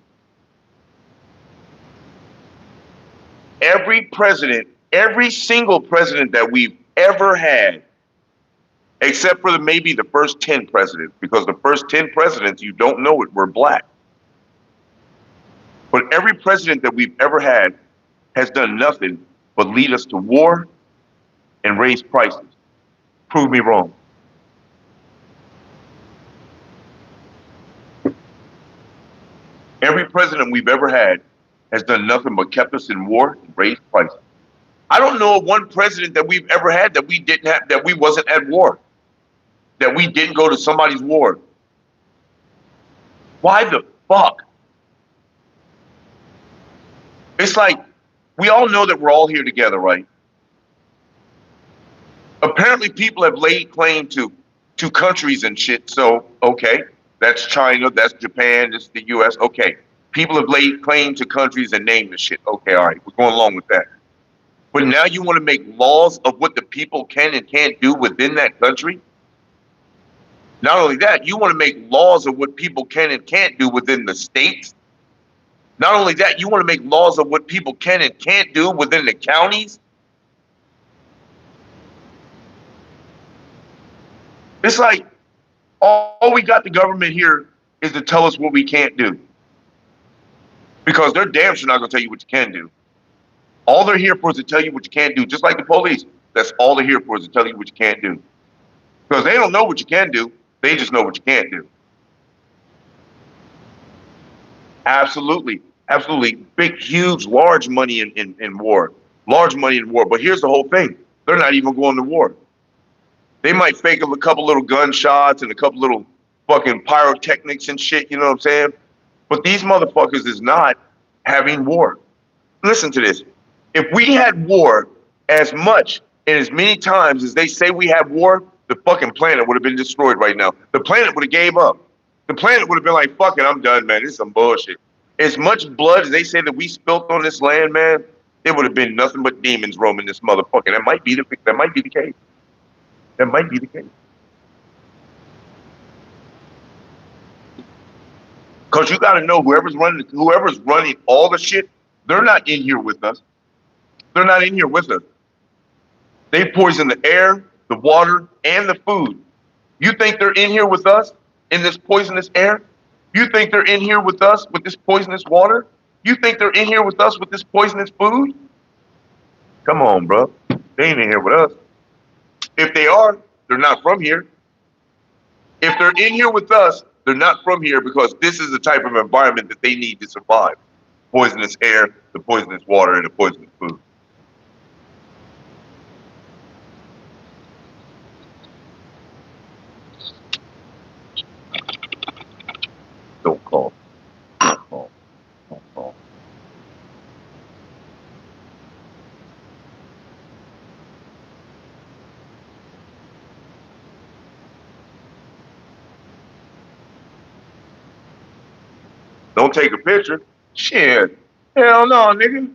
[SPEAKER 1] president, every single president that we've ever had, except for maybe the first 10 presidents, because the first 10 presidents, you don't know it, were black. But every president that we've ever had has done nothing but lead us to war and raise prices. Prove me wrong. Every president we've ever had has done nothing but kept us in war and raised prices. I don't know of one president that we've ever had that we didn't have, that we wasn't at war, that we didn't go to somebody's war. Why the fuck? It's like, we all know that we're all here together, right? Apparently people have laid claim to countries and shit. So, okay, that's China, that's Japan, that's the US. Okay, people have laid claim to countries and named the shit. Okay, all right, we're going along with that. But now you want to make laws of what the people can and can't do within that country? Not only that, you want to make laws of what people can and can't do within the states. Not only that, you want to make laws of what people can and can't do within the counties. It's like, all we got the government here is to tell us what we can't do. Because they're damn sure not going to tell you what you can do. All they're here for is to tell you what you can't do, just like the police. That's all they're here for, is to tell you what you can't do. Because they don't know what you can do, they just know what you can't do. Absolutely, absolutely. Big, huge, large money in war. Large money in war. But here's the whole thing. They're not even going to war. They might fake a couple little gunshots and a couple little fucking pyrotechnics and shit, you know what I'm saying? But these motherfuckers is not having war. Listen to this. If we had war as much and as many times as they say we have war, the fucking planet would have been destroyed right now. The planet would have gave up. The planet would have been like, fuck it, I'm done, man. This is some bullshit. As much blood as they say that we spilt on this land, man, it would have been nothing but demons roaming this motherfucker. That might be the case. That might be the case. Because you got to know, whoever's running all the shit, they're not in here with us. They're not in here with us. They poison the air, the water, and the food. You think they're in here with us in this poisonous air? You think they're in here with us with this poisonous water? You think they're in here with us with this poisonous food? Come on, bro. They ain't in here with us. If they are, they're not from here. If they're in here with us, they're not from here, because this is the type of environment that they need to survive. Poisonous air, the poisonous water, and the poisonous food. Don't call. Don't call. Don't call. Don't take a picture. Shit. Hell no, nigga.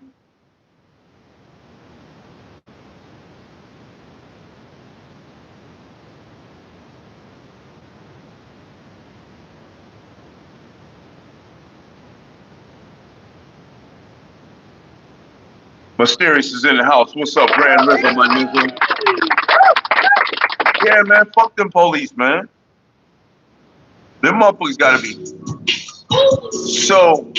[SPEAKER 1] Mysterious is in the house. What's up, Grand River, my nigga? Yeah, man. Fuck them police, man. Them motherfuckers gotta be. So,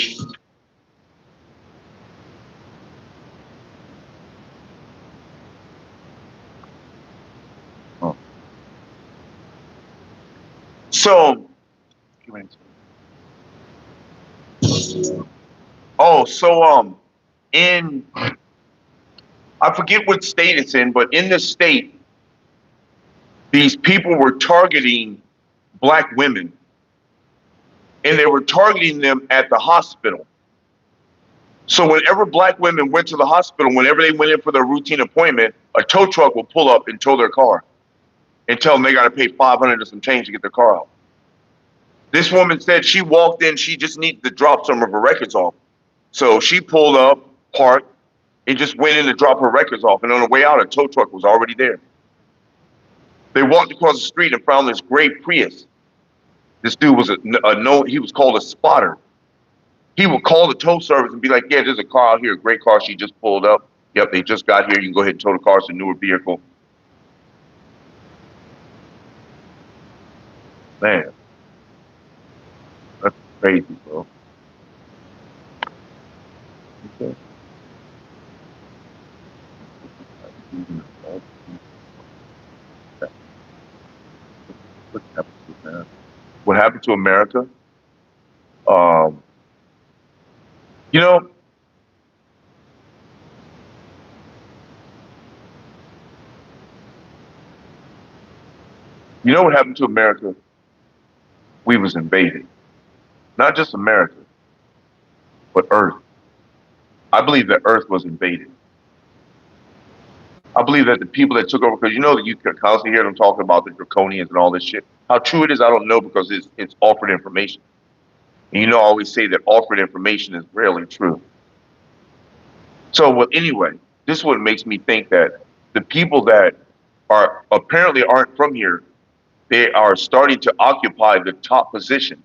[SPEAKER 1] in, I forget what state it's in, but in this state, these people were targeting black women, and they were targeting them at the hospital. So whenever black women went to the hospital, whenever they went in for their routine appointment, a tow truck will pull up and tow their car and tell them they got to pay $500 or some change to get their car out. This woman said she walked in, she just needed to drop some of her records off. So she pulled up, parked, and just went in to drop her records off. And on the way out, a tow truck was already there. They walked across the street and found this gray Prius. This dude was he was called a spotter. He would call the tow service and be like, yeah, there's a car out here, a great car. She just pulled up. Yep, they just got here. You can go ahead and tow the car. It's a newer vehicle. Man, that's crazy, bro. Okay. What happened to America? You know, what happened to America? We was invaded. Not just America, but Earth. I believe that Earth was invaded. I believe that the people that took over, because you know that you can constantly hear them talking about the draconians and all this shit. How true it is, I don't know, because it's offered information. And you know, I always say that offered information is rarely true. So, well, anyway, this is what makes me think that the people that are apparently aren't from here, they are starting to occupy the top position,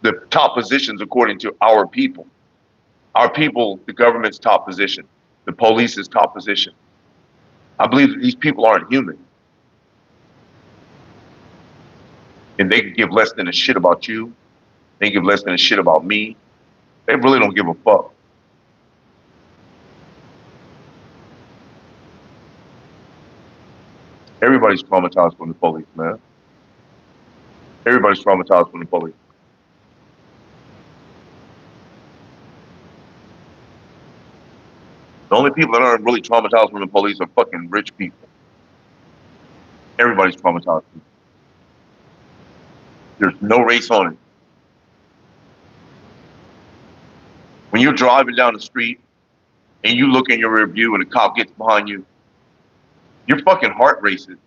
[SPEAKER 1] the top positions according to our people. Our people, the government's top position, the police's top position. I believe that these people aren't human. And they could give less than a shit about you. They give less than a shit about me. They really don't give a fuck. Everybody's traumatized from the police, man. Everybody's traumatized from the police. The only people that aren't really traumatized from the police are fucking rich people. Everybody's traumatized. There's no race on it. When you're driving down the street and you look in your rear view and a cop gets behind you, your fucking heart races.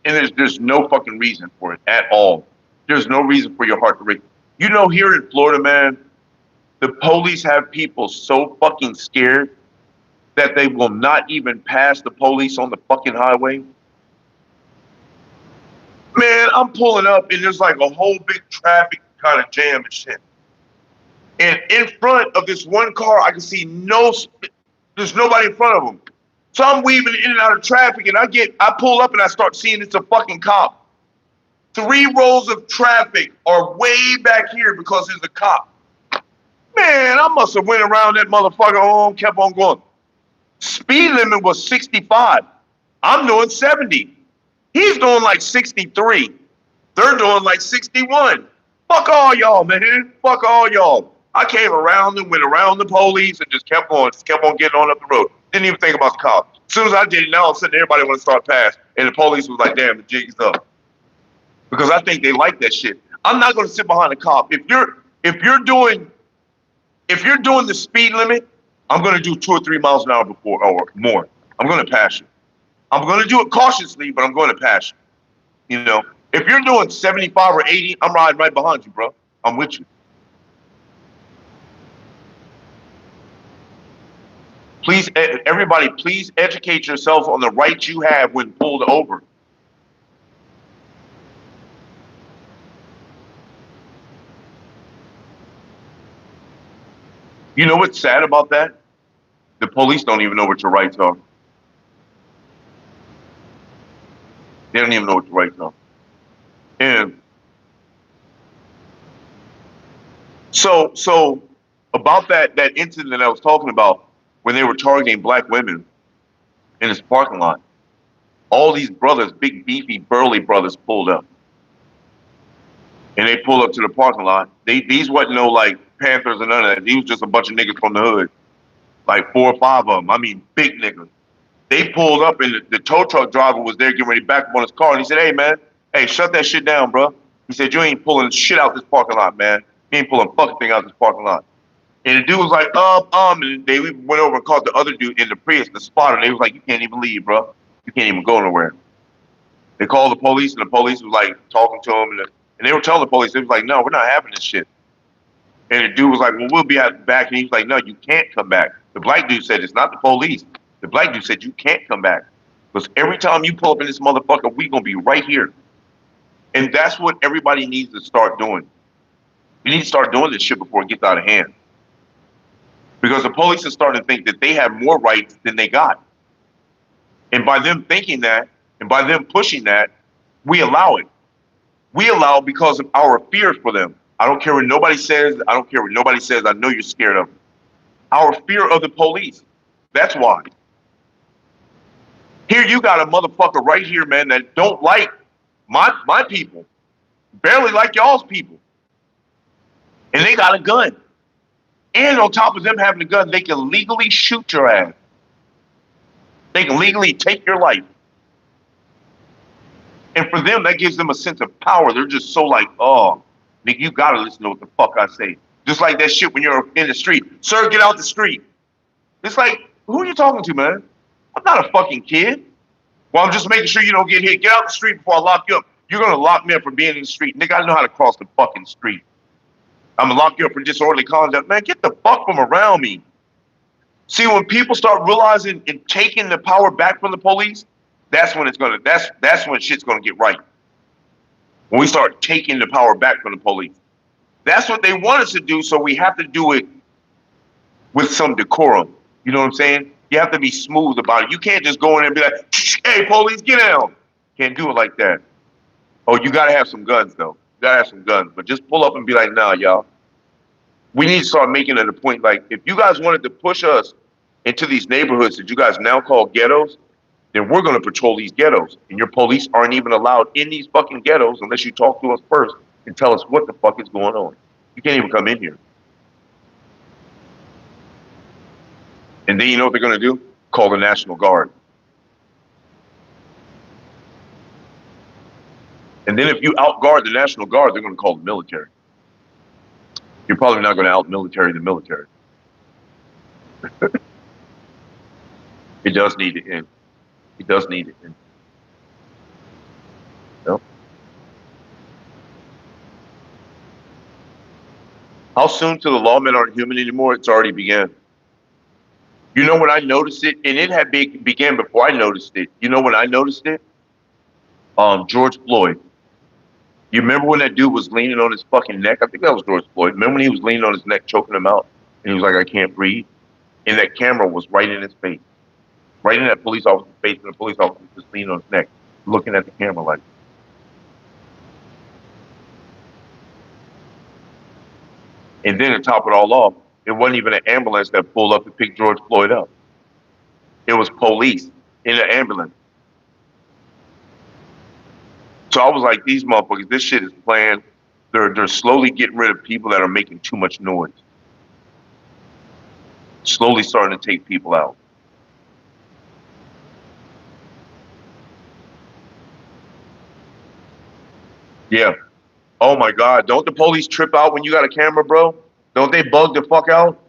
[SPEAKER 1] And there's no fucking reason for it at all. There's no reason for your heart to race. You know, here in Florida, man, the police have people so fucking scared that they will not even pass the police on the fucking highway. Man, I'm pulling up and there's like a whole big traffic kind of jam and shit. And in front of this one car, I can see there's nobody in front of them. So I'm weaving in and out of traffic and I pull up and I start seeing it's a fucking cop. 3 rows of traffic are way back here because there's a cop. Man, I must have went around that motherfucker home, kept on going. Speed limit was 65. I'm doing 70. He's doing like 63. They're doing like 61. Fuck all y'all, man. Fuck all y'all. I came around and went around the police and just kept on getting on up the road. Didn't even think about the cops. As soon as I did it, now all of a sudden everybody want to start past. And the police was like, damn, the jig is up. Because I think they like that shit. I'm not going to sit behind a cop. If you're doing the speed limit, I'm going to do 2 or 3 miles an hour before or more. I'm going to pass you. I'm going to do it cautiously, but I'm going to pass you. You know, if you're doing 75 or 80, I'm riding right behind you, bro. I'm with you. Please, everybody, please educate yourself on the rights you have when pulled over. You know what's sad about that? The police don't even know what your rights are. They don't even know what your rights are. And so about that incident that I was talking about when they were targeting black women in this parking lot, all these brothers, big, beefy, burly brothers pulled up. And they pulled up to the parking lot. These wasn't no like Panthers and none of that. These was just a bunch of niggas from the hood. Like 4 or 5 of them. I mean, big niggas. They pulled up and the tow truck driver was there getting ready to back up on his car. And he said, hey, man, hey, shut that shit down, bro. He said, you ain't pulling shit out this parking lot, man. You ain't pulling fucking thing out this parking lot. And the dude was like, and they went over and caught the other dude in the Prius, the spotter. They was like, you can't even leave, bro. You can't even go nowhere. They called the police, and the police was like talking to him, and they were telling the police, they was like, no, we're not having this shit. And the dude was like, well, we'll be back. And he was like, no, you can't come back. The black dude said, it's not the police. The black dude said, you can't come back. Because every time you pull up in this motherfucker, we going to be right here. And that's what everybody needs to start doing. We need to start doing this shit before it gets out of hand. Because the police are starting to think that they have more rights than they got. And by them thinking that, and by them pushing that, we allow it. We allow it because of our fears for them. I don't care what nobody says. I don't care what nobody says. I know you're scared of them. Our fear of the police. That's why. Here you got a motherfucker right here, man, that don't like my people. Barely like y'all's people. And they got a gun. And on top of them having a gun, they can legally shoot your ass. They can legally take your life. And for them, that gives them a sense of power. They're just so like, oh, nigga, you gotta listen to what the fuck I say. Just like that shit when you're in the street. Sir, get out the street. It's like, who are you talking to, man? I'm not a fucking kid. Well, I'm just making sure you don't get hit. Get out the street before I lock you up. You're gonna lock me up for being in the street. Nigga, I know how to cross the fucking street. I'm gonna lock you up for disorderly conduct. Man, get the fuck from around me. See, when people start realizing and taking the power back from the police, that's when that's when shit's gonna get right. When we start taking the power back from the police. That's what they want us to do, so we have to do it with some decorum. You know what I'm saying? You have to be smooth about it. You can't just go in and be like, hey, police, get down. Can't do it like that. Oh, you gotta have some guns though. You gotta have some guns. But just pull up and be like, nah, y'all. We need to start making it a point, like, if you guys wanted to push us into these neighborhoods that you guys now call ghettos, then we're going to patrol these ghettos. And your police aren't even allowed in these fucking ghettos unless you talk to us first and tell us what the fuck is going on. You can't even come in here. And then you know what they're going to do? Call the National Guard. And then if you outguard the National Guard, they're going to call the military. You're probably not going to out-military the military. It does need to end. It does need to end. Yep. How soon till the lawmen aren't human anymore? It's already began. You know when I noticed it, and it had began before I noticed it. You know when I noticed it? George Floyd. You remember when that dude was leaning on his fucking neck? I think that was George Floyd. Remember when he was leaning on his neck, choking him out? And he was like, I can't breathe. And that camera was right in his face. Right in that police officer's face, and the police officer was just leaning on his neck, looking at the camera like. And then to top it all off, it wasn't even an ambulance that pulled up to pick George Floyd up. It was police in an ambulance. So I was like, these motherfuckers, this shit is planned. They're slowly getting rid of people that are making too much noise. Slowly starting to take people out. Yeah. Oh my God. Don't the police trip out when you got a camera, bro? Don't they bug the fuck out?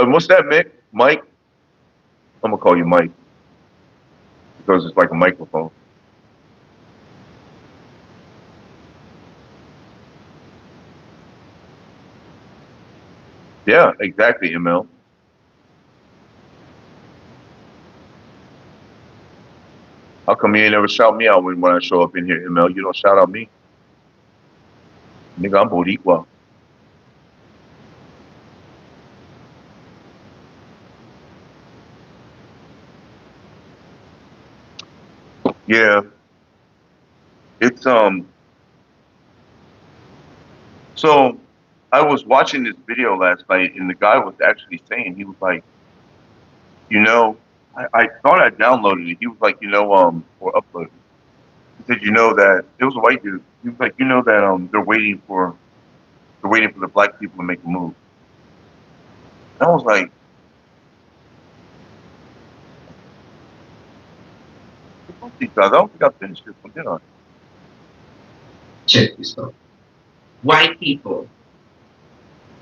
[SPEAKER 1] What's that, Mick? Mike? I'm gonna call you Mike because it's like a microphone. Yeah, exactly, ML. How come you ain't never shout me out when I show up in here, ML? You don't shout out me. Nigga, I'm Boricua. Yeah. It's so I was watching this video last night and the guy was actually saying, he was like, you know, I thought I downloaded it. He was like, you know, or uploaded. He said, you know that it was a white dude. He was like, you know that they're waiting for the black people to make a move. And I was like, Guys, I don't think I finished this one, did I?
[SPEAKER 2] Check this out. White people.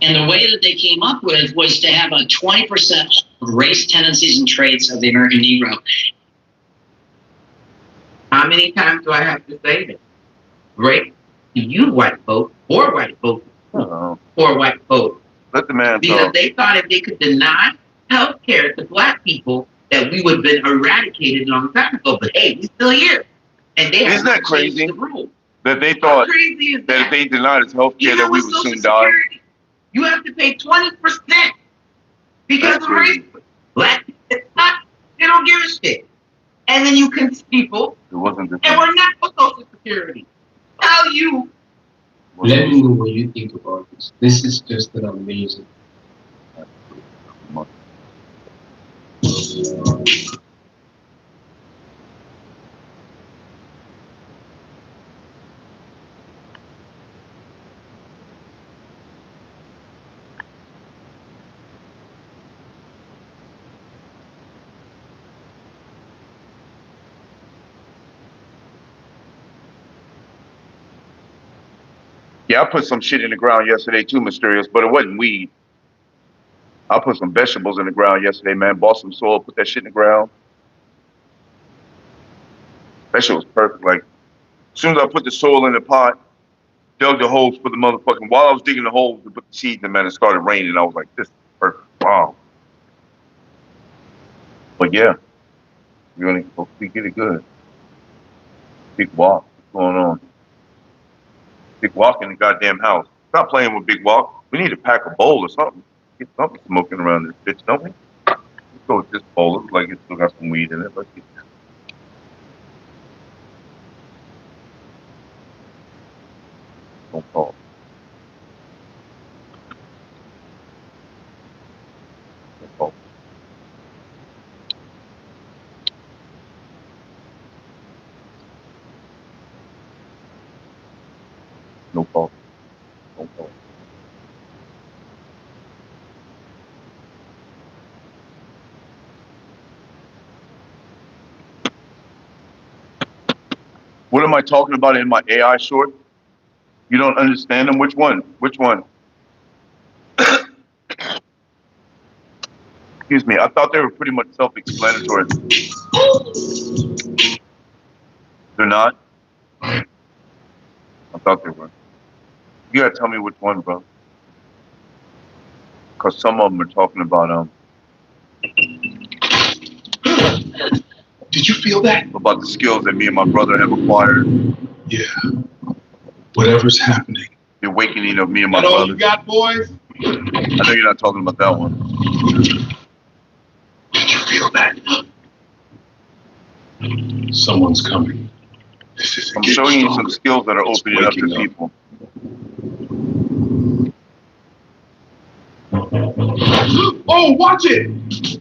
[SPEAKER 2] And the way that they came up with was to have a 20% of race tendencies and traits of the American Negro. How many times do I have to say this? Right? You white folk, or white folk, or white folk.
[SPEAKER 1] Let the man
[SPEAKER 2] Because
[SPEAKER 1] talk.
[SPEAKER 2] they thought if they could deny health care to black people, that we would have been eradicated a long time ago. But hey, we're still here. And they
[SPEAKER 1] Isn't that crazy?
[SPEAKER 2] The rule.
[SPEAKER 1] That they
[SPEAKER 2] How
[SPEAKER 1] thought
[SPEAKER 2] crazy is
[SPEAKER 1] that if they denied us health care,
[SPEAKER 2] You
[SPEAKER 1] that
[SPEAKER 2] know,
[SPEAKER 1] we
[SPEAKER 2] with
[SPEAKER 1] would
[SPEAKER 2] Social
[SPEAKER 1] soon die.
[SPEAKER 2] Security, you have to pay 20% because
[SPEAKER 1] That's
[SPEAKER 2] of race.
[SPEAKER 1] crazy.
[SPEAKER 2] Black people, it's not, they don't give a shit. And then you can people,
[SPEAKER 1] It wasn't this
[SPEAKER 2] and
[SPEAKER 1] one.
[SPEAKER 2] we're not for Social Security. Tell you.
[SPEAKER 3] Let me know what you think about this. This is just an amazing.
[SPEAKER 1] Yeah, I put some shit in the ground yesterday too, Mysterious, but it wasn't weed. I put some vegetables in the ground yesterday, man. Bought some soil, put that shit in the ground. That shit was perfect. Like, as soon as I put the soil in the pot, dug the holes for the motherfucking, while I was digging the holes to put the seeds in, man, it started raining. I was like, this is perfect. Wow. But yeah, we're gonna hopefully get it good. Big walk. What's going on? Big walk in the goddamn house. Stop playing with Big Walk. We need to pack a bowl or something. Get something smoking around this bitch, don't we? Let's go with this bowl. It looks like it's still got some weed in it. Let's get this. Don't fall. Don't fall. No fall. Don't fall. What am I talking about in my AI short? You don't understand them? Which one? Which one? Excuse me. I thought they were pretty much self-explanatory. They're not? I thought they were. You gotta tell me which one, bro. Because some of them are talking about
[SPEAKER 4] Did you feel that?
[SPEAKER 1] about the skills that me and my brother have acquired.
[SPEAKER 4] Yeah. Whatever's happening.
[SPEAKER 1] The awakening of me and my
[SPEAKER 4] That all
[SPEAKER 1] brother.
[SPEAKER 4] you got, boys?
[SPEAKER 1] I know you're not talking about that one.
[SPEAKER 4] Did you feel that? Someone's coming. This is
[SPEAKER 1] I'm showing you some skills that are opening up to
[SPEAKER 4] waking up.
[SPEAKER 1] people.
[SPEAKER 4] Oh, watch it!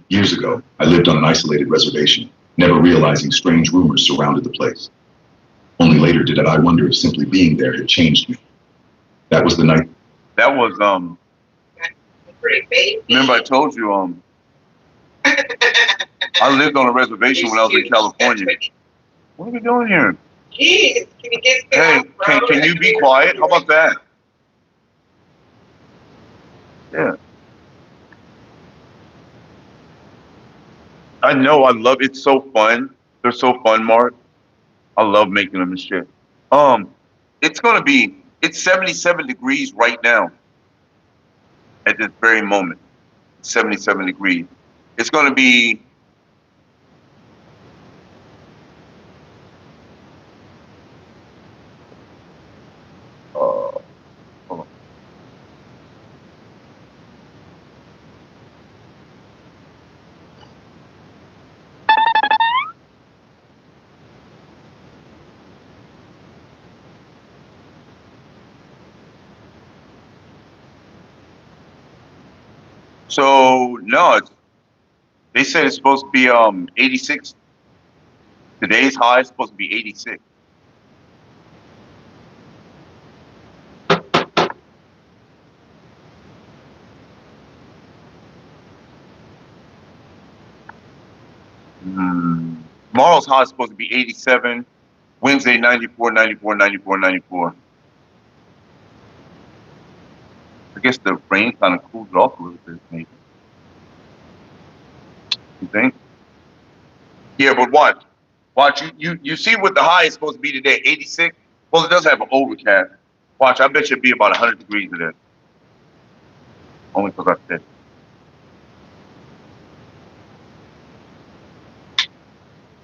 [SPEAKER 4] Years ago, I lived on an isolated reservation, never realizing strange rumors surrounded the place. Only later did I wonder if simply being there had changed me. That was the night.
[SPEAKER 1] That was remember I told you I lived on a reservation when I was in California. What are we doing here? Hey, can you be quiet? How about that? Yeah. I know, I love it's so fun. They're so fun, Mark. I love making them and shit. It's 77 degrees right now. At this very moment. 77 degrees. It's gonna be hold on. So no, they said it's supposed to be 86. Today's high is supposed to be 86. Tomorrow's high is supposed to be 87. Wednesday, 94, 94, 94, 94. I guess the rain kind of cooled it off a little bit, maybe. You think? Yeah, but watch. Watch, you see what the high is supposed to be today, 86? Well, it does have an overcast. Watch, I bet you it'll be about 100 degrees today. Only because I said it.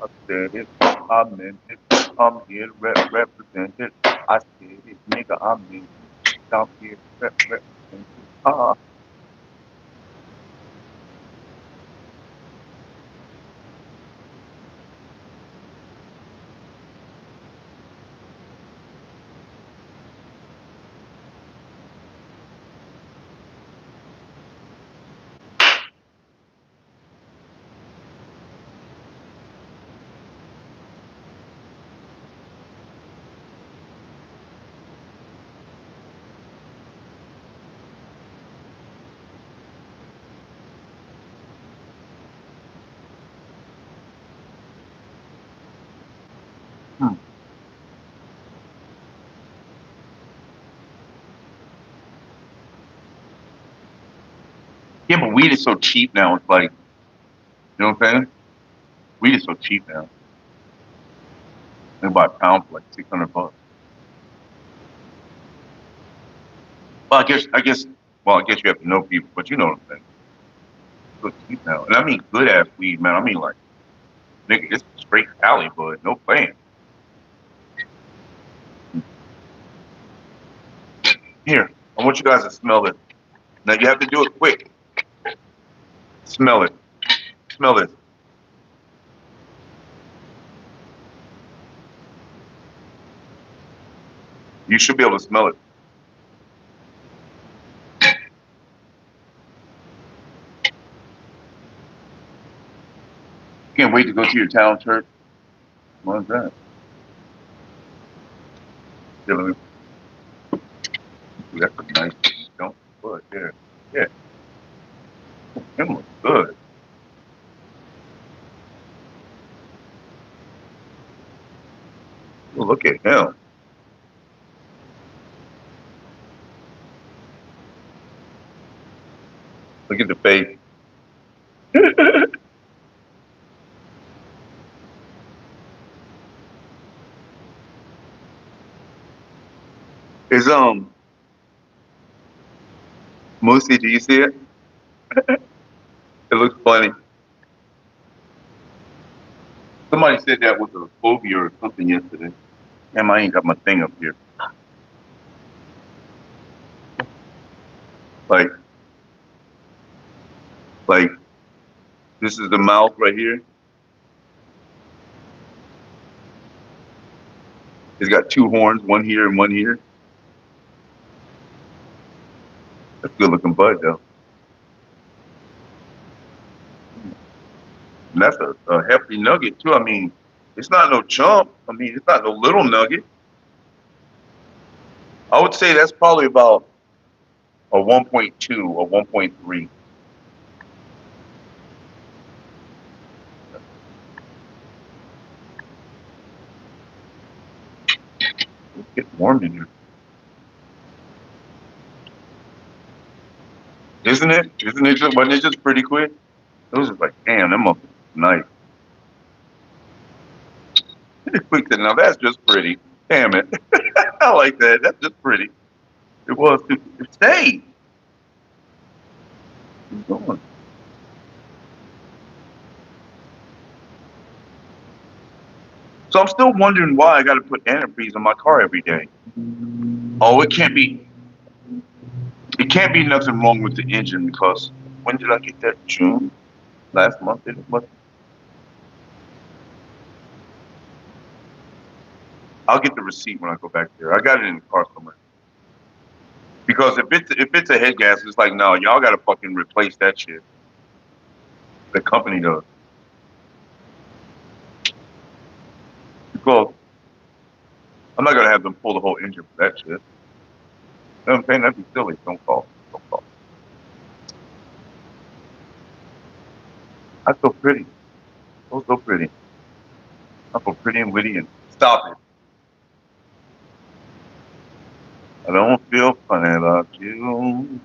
[SPEAKER 1] I said it, I meant it, I'm here to represent it. I said it, nigga, I meant it, I'm here to represent it. Yeah, but weed is so cheap now. It's like, you know what I'm saying? Weed is so cheap now. They buy a pound for like $600. Well, I guess you have to know people, but you know what I'm saying. It's so cheap now, and I mean good ass weed, man. I mean like, nigga, it's straight Cali, but no playing. Here, I want you guys to smell it. Now you have to do it quick. Smell it. Smell this. You should be able to smell it. Can't wait to go to your town church. What's that? Yeah, let me. That's a nice. Don't put there. Yeah. Him looks good. Oh, look at him. Look at the face. It's Moosey, do you see it? It looks funny. Somebody said that was a phobia or something yesterday. Damn, I ain't got my thing up here. Like, this is the mouth right here. It's got two horns, one here and one here. That's a good looking bud though. And that's a hefty nugget too. I mean, it's not no chump. I mean, it's not no little nugget. I would say that's probably about a 1.2 or 1.3. It's getting warm in here. Isn't it? Isn't it just, wasn't it just pretty quick? It was just like, damn, that motherfucker's nice. Quick said, now that's just pretty. Damn it. I like that. That's just pretty. It was too. It stayed. Keep going. So I'm still wondering why I got to put antifreeze on my car every day. Oh, it can't be. It can't be nothing wrong with the engine because when did I get that? June? Last month? It must. I'll get the receipt when I go back there. I got it in the car somewhere. Because if it's a head gas, it's like, no, y'all gotta fucking replace that shit. The company does. Because I'm not gonna have them pull the whole engine for that shit. You know what I'm saying? That'd be silly. Don't call. Don't call. That's so pretty. So pretty. I'm for pretty and witty and stop it. I don't feel funny about you.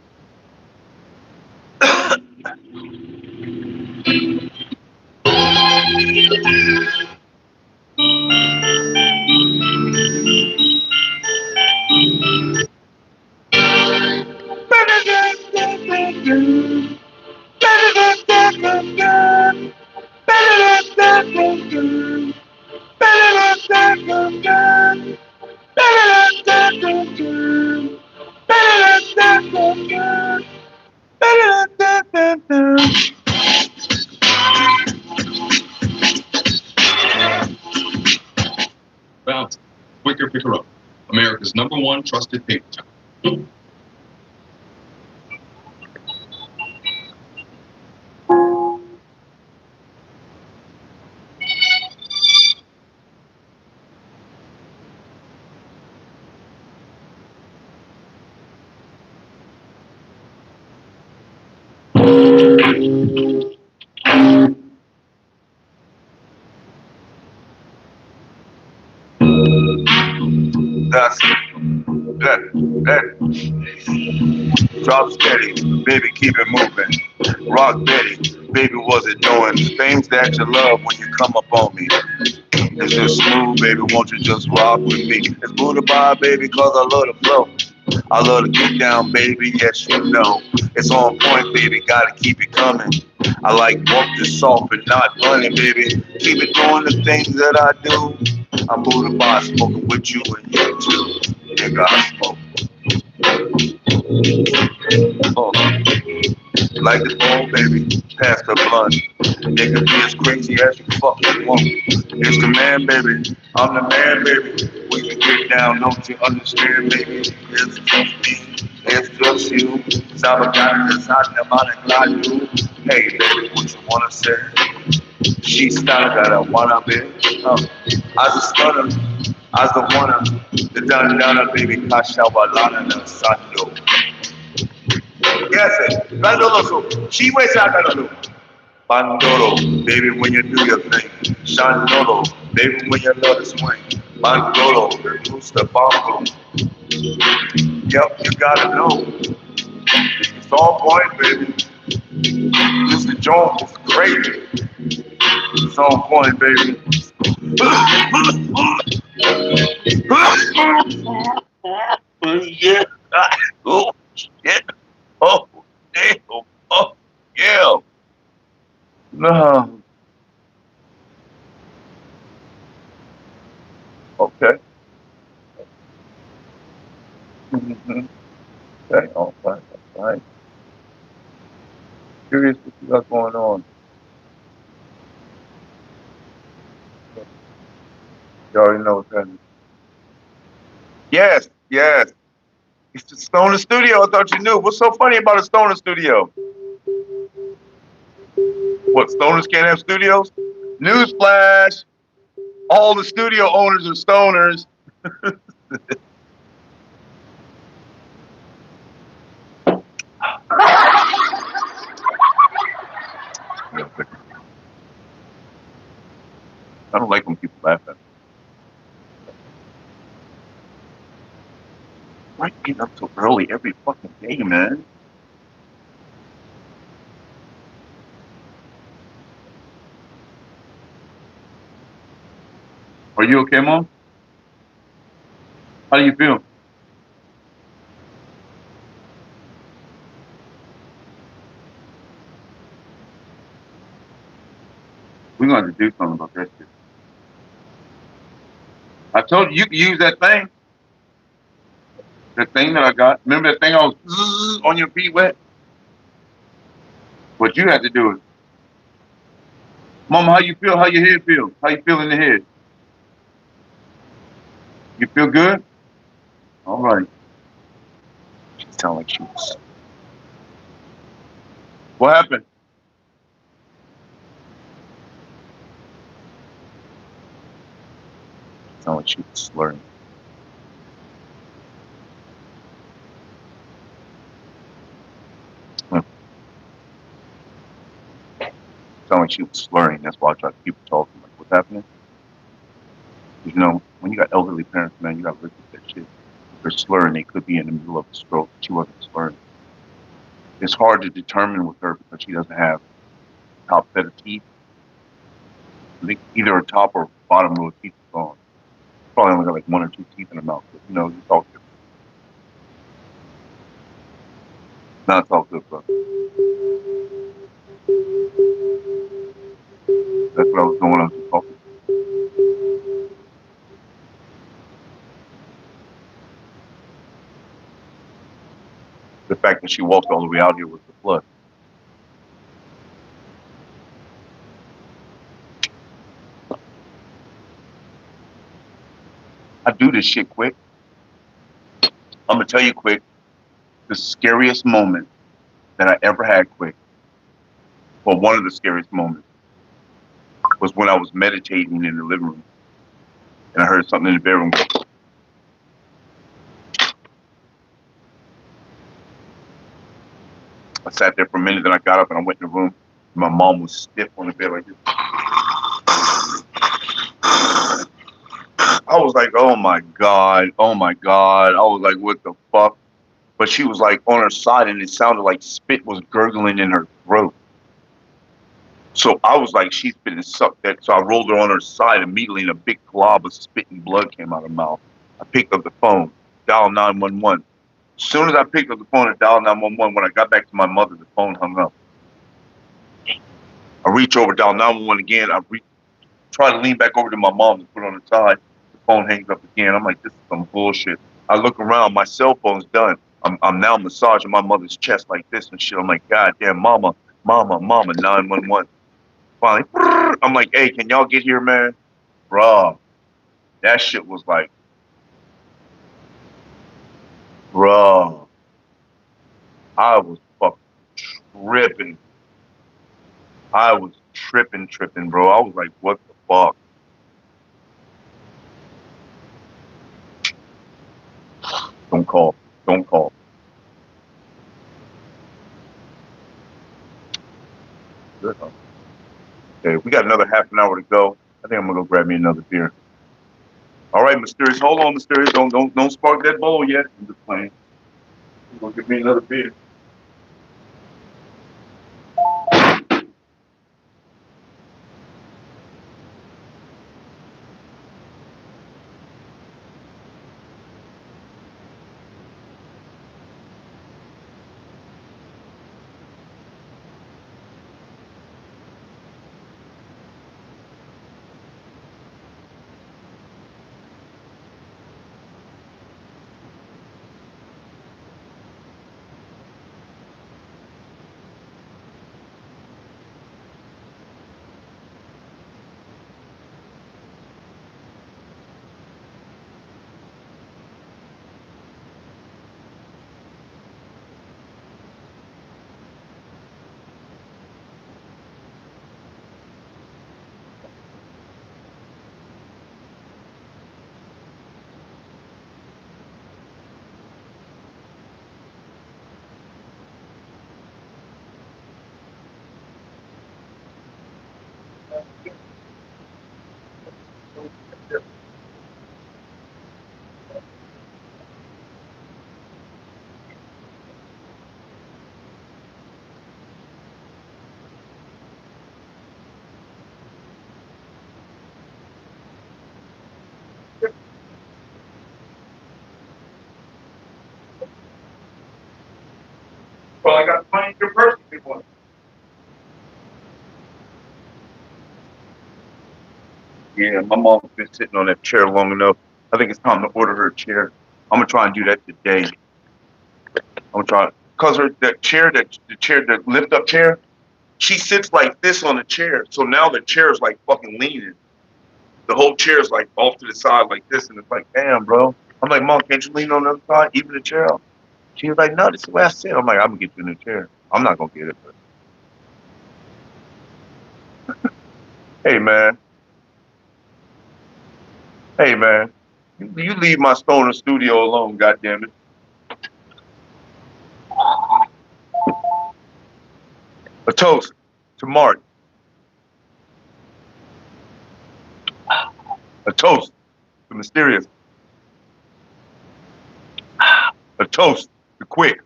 [SPEAKER 4] Bounty, quicker picker up. America's #1 trusted paper towel.
[SPEAKER 1] That's that. Drop steady, baby, keep it moving. Rock Betty, baby, was it doing things that you love when you come up on me? It's just smooth, baby, won't you just rock with me? It's Buddha bar, baby, cause I love the flow. I love to get down, baby, yes you know. It's on point, baby, gotta keep it coming. I like walk this soft and not running, baby. Keep it doing the things that I do. I'm Buddha bar, smoking with you and you too. Nigga, I smoke. Oh. Like the ball, baby, pass the blunt. It can be as crazy as you fucking want. It's the man, baby. I'm the man, baby. When you get down, don't you understand, baby? It's just me. It's just you. Sabagana is hot, pneumatic like you. Hey, baby, what you wanna say? She started that I wanna be. As a stunner, as the wanna, the dana, baby, cash out balana and sando. Yes, Bandoloso. She waits out Bandolo. Bandolo, baby, when you do your thing. Shandolo, baby, when you love to swing. Bandolo, the rooster bongo. Yep, you gotta know. It's on point, baby. Mr. Jones is crazy. It's on point, baby. Yeah. Oh, shit. Oh, damn. Oh, yeah. No. Okay. Mm-hmm. Okay. All right. All right. Curious what you got going on. You already know what's happening. Yes. Yes. It's the Stoner Studio. I thought you knew. What's so funny about a Stoner Studio? What, stoners can't have studios? Newsflash. All the studio owners are stoners. I don't like when people laugh at me. Why get up so early every fucking day, man? Are you okay, Mom? How do you feel? We're going to have to do something about that shit. I told you you can use that thing. That thing that I got. Remember that thing I was on your feet with? What you had to do is, Mama, how you feel? How your head feel? How you feel in the head? You feel good? All right. She sound like she was. What happened? She sound like she was slurring. Sound like she was slurring. That's why I tried to keep talking. Like, what's happening? You know, when you got elderly parents, man, you gotta listen to that shit. If they're slurring, they could be in the middle of a stroke. She wasn't slurring. It's hard to determine with her because she doesn't have top set of teeth. I think either her top or bottom row of teeth is gone. Probably only got like one or two teeth in her mouth. But, you know, you talk to her. Now it's all good, bro. That's what I was doing when I was just talking. The fact that she walked all the way out here was the plus. I do this shit quick. I'm gonna tell you quick. The scariest moment that I ever had quick, well, one of the scariest moments, was when I was meditating in the living room and I heard something in the bedroom go. I sat there for a minute, then I got up and I went in the room. My mom was stiff on the bed like this. I was like, oh my God, oh my God. I was like, what the fuck? But she was like on her side and it sounded like spit was gurgling in her throat. So I was like, she's been sucked that. So I rolled her on her side immediately and a big glob of spit and blood came out of her mouth. I picked up the phone, dialed 911. As soon as I picked up the phone and dialed 911, when I got back to my mother, the phone hung up. I reach over, dial 911 again. Try to lean back over to my mom to put her on the side. The phone hangs up again. I'm like, this is some bullshit. I look around, my cell phone's done. I'm now massaging my mother's chest like this and shit. I'm like, God damn, mama, 911. Finally, I'm like, hey, can y'all get here, man? Bruh, that shit was like, bruh, I was fucking tripping. I was tripping, bro. I was like, what the fuck? Don't call. Don't call. Good, huh? Okay, we got another half an hour to go. I think I'm gonna go grab me another beer. All right, Mysterious. Hold on, Mysterious. Don't spark that bowl yet. I'm just playing. I'm gonna get me another beer. Well, I got money in your purse if you want. Yeah, my mom's been sitting on that chair long enough. I think it's time to order her a chair. I'm gonna try and do that today. I'm gonna try because the chair, the lift up chair, she sits like this on the chair. So now the chair is like fucking leaning. The whole chair is like off to the side like this, and it's like, damn, bro. I'm like, Mom, can't you lean on the other side, even the chair out? She was like, no, this is the way I sit. I'm like, I'm gonna get you a new chair. I'm not gonna get it, but hey, man. Hey, man. You leave my stoner studio alone, goddammit. A toast to Martin. A toast Mysterious. A toast to Quick.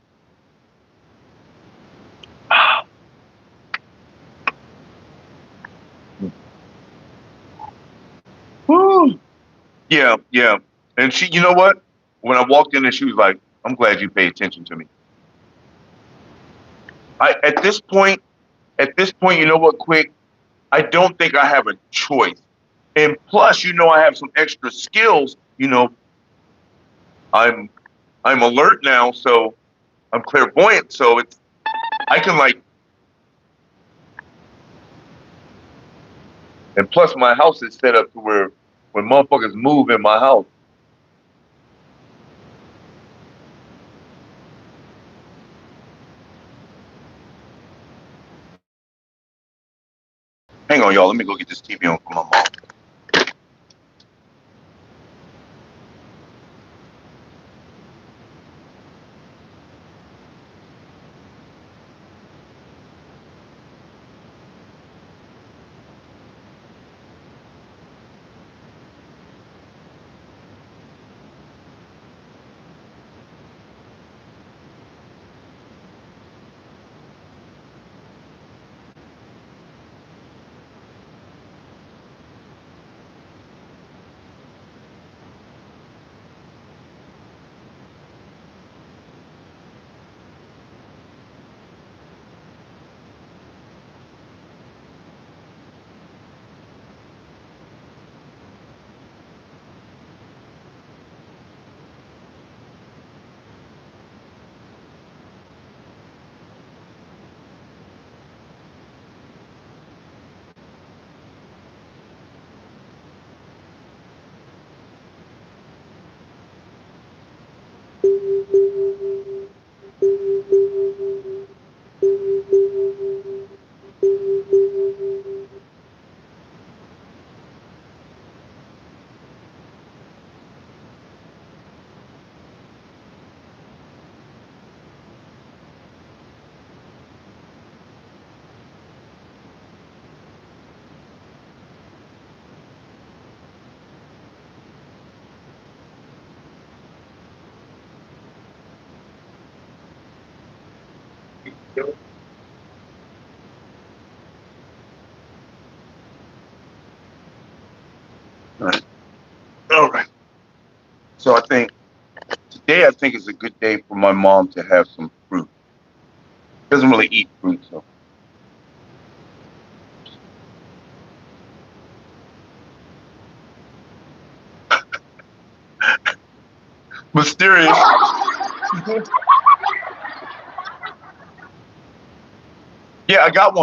[SPEAKER 1] Woo. Yeah, yeah. And she, you know what? When I walked in, and she was like, "I'm glad you pay attention to me." At this point, you know what, Quick? I don't think I have a choice. And plus, I have some extra skills. I'm I'm alert now, so I'm clairvoyant. So I can like, and plus my house is set up to where when motherfuckers move in my house. Hang on, y'all. Let me go get this TV on for my mom. All right. All right. So today I think is a good day for my mom to have some fruit. Doesn't really eat fruit, so. Mysterious. Yeah, I got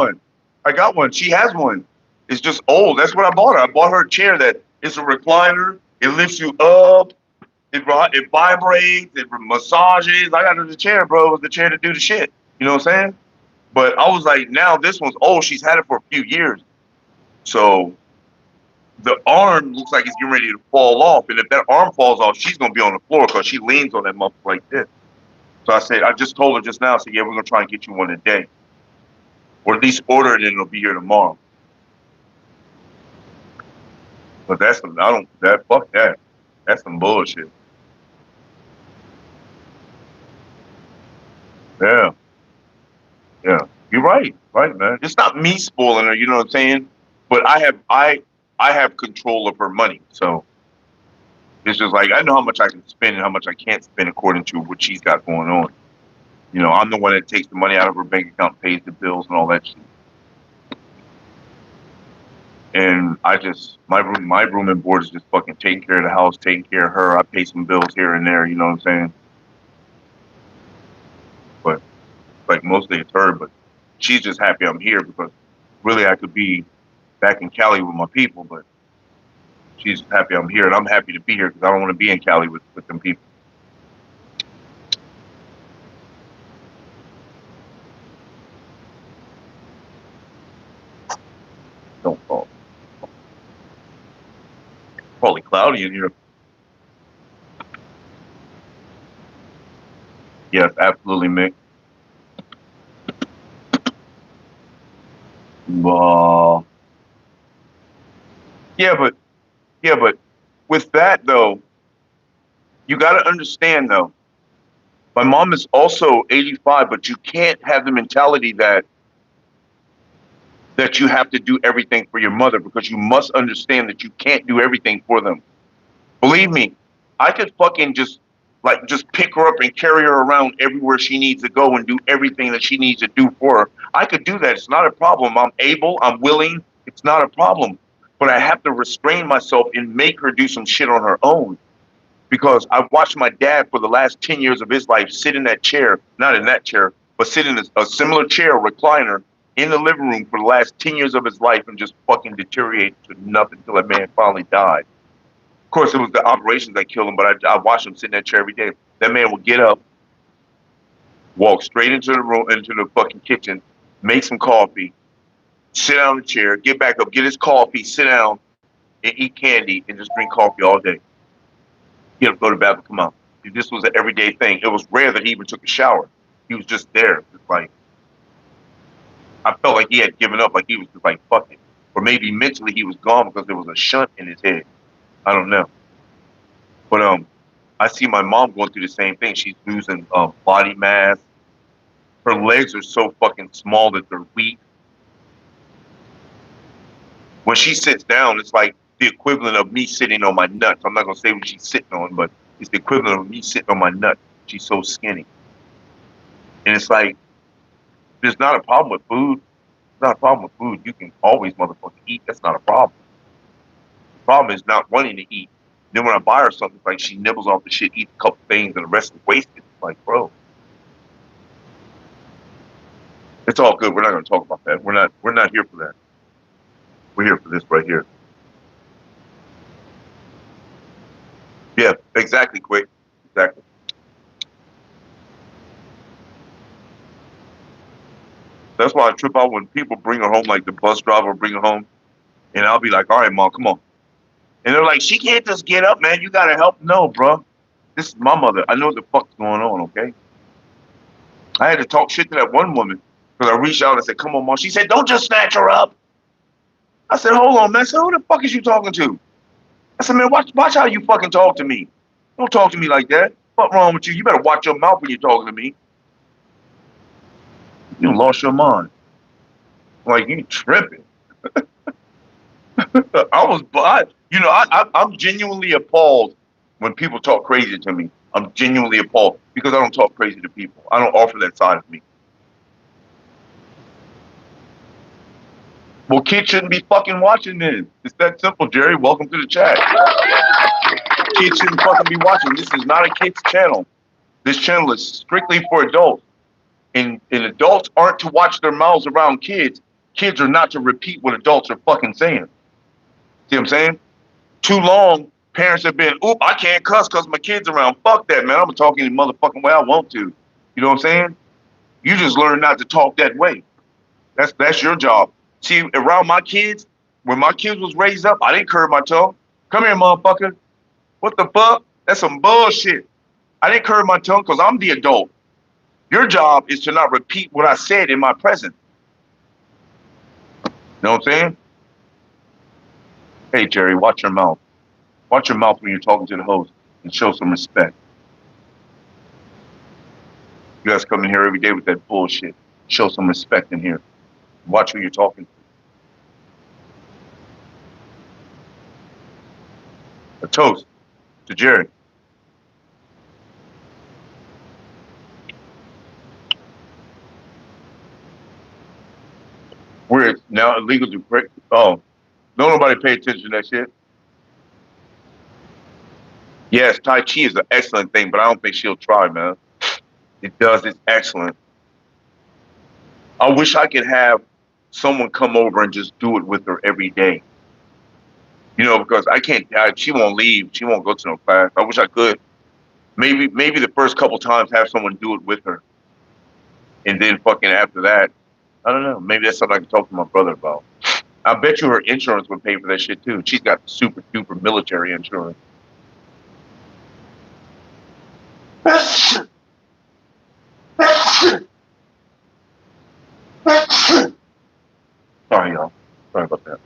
[SPEAKER 1] one. She has one. It's just old. That's what I bought her. I bought her a chair that it's a recliner. It lifts you up. It vibrates. It massages. I got her the chair, bro. It was the chair to do the shit. You know what I'm saying? But I was like, now this one's old. She's had it for a few years. So the arm looks like it's getting ready to fall off. And if that arm falls off, she's going to be on the floor because she leans on that motherfucker like this. So I just told her just now, I said, yeah, we're going to try and get you one today. Or at least order it and it'll be here tomorrow. But fuck that. That's some bullshit. Yeah. Yeah. You're right, man. It's not me spoiling her, you know what I'm saying? But I have control of her money. So it's just like I know how much I can spend and how much I can't spend according to what she's got going on. I'm the one that takes the money out of her bank account, pays the bills and all that shit. And my room and board is just fucking taking care of the house, taking care of her. I pay some bills here and there, you know what I'm saying? But like mostly it's her, but she's just happy I'm here because really I could be back in Cali with my people, but she's happy I'm here and I'm happy to be here because I don't want to be in Cali with them people. Don't fall. Probably cloudy in here. Yes, absolutely, Mick. Uh, yeah, but with that though, you got to understand though. My mom is also 85, but you can't have the mentality that you have to do everything for your mother, because you must understand that you can't do everything for them. Believe me, I could fucking just pick her up and carry her around everywhere she needs to go and do everything that she needs to do for her. I could do that. It's not a problem. I'm able, I'm willing. It's not a problem. But I have to restrain myself and make her do some shit on her own. Because I've watched my dad for the last 10 years of his life sit in that chair, not in that chair, but sit in a similar chair, recliner, in the living room for the last 10 years of his life and just fucking deteriorate to nothing until that man finally died. Of course, it was the operations that killed him, but I watched him sit in that chair every day. That man would get up, walk straight into the room, into the fucking kitchen, make some coffee, sit down in the chair, get back up, get his coffee, sit down, and eat candy and just drink coffee all day. Get up, go to the bathroom, come out. This was an everyday thing. It was rare that he even took a shower. He was just there, just like, I felt like he had given up, like he was just like, fuck it. Or maybe mentally he was gone because there was a shunt in his head. I don't know. But I see my mom going through the same thing. She's losing body mass. Her legs are so fucking small that they're weak. When she sits down, it's like the equivalent of me sitting on my nuts. I'm not gonna say what she's sitting on, but it's the equivalent of me sitting on my nuts. She's so skinny. And it's like, there's not a problem with food. It's not a problem with food. You can always motherfucking eat. That's not a problem. The problem is not wanting to eat. Then when I buy her something, it's like she nibbles off the shit, eats a couple things, and the rest is wasted. It's like, bro, it's all good. We're not going to talk about that. We're not here for that. We're here for this right here. Yeah, exactly, Quick. Exactly. That's why I trip out when people bring her home, like the bus driver bring her home, and I'll be like, all right, Mom, come on. And they're like, she can't just get up, man. You got to help. No, bro. This is my mother. I know what the fuck's going on, okay? I had to talk shit to that one woman because I reached out and said, come on, Mom. She said, don't just snatch her up. I said, hold on, man. I said, who the fuck is you talking to? I said, man, watch how you fucking talk to me. Don't talk to me like that. What's wrong with you? You better watch your mouth when you're talking to me. You lost your mind. Like, you tripping. I'm genuinely appalled when people talk crazy to me. I'm genuinely appalled because I don't talk crazy to people. I don't offer that side of me. Well, kids shouldn't be fucking watching this. It's that simple, Jerry. Welcome to the chat. Kids shouldn't fucking be watching. This is not a kids channel. This channel is strictly for adults. And adults aren't to watch their mouths around kids. Kids are not to repeat what adults are fucking saying. See what I'm saying? Too long, parents have been, oop, I can't cuss because my kid's around. Fuck that, man. I'm talking the motherfucking way I want to. You know what I'm saying? You just learn not to talk that way. That's your job. See, around my kids, when my kids was raised up, I didn't curb my tongue. Come here, motherfucker. What the fuck? That's some bullshit. I didn't curb my tongue because I'm the adult. Your job is to not repeat what I said in my presence. You know what I'm saying? Hey, Jerry, watch your mouth. Watch your mouth when you're talking to the host and show some respect. You guys come in here every day with that bullshit. Show some respect in here. Watch who you're talking to. A toast to Jerry. Where it's now illegal to break. Oh, don't nobody pay attention to that shit. Yes, Tai Chi is an excellent thing, but I don't think she'll try, man. It does. It's excellent. I wish I could have someone come over and just do it with her every day. You know, because I can't. She won't leave. She won't go to no class. I wish I could. Maybe the first couple times have someone do it with her, and then fucking after that, I don't know. Maybe that's something I can talk to my brother about. I bet you her insurance would pay for that shit too. She's got super duper military insurance. Sorry, y'all. Sorry about that.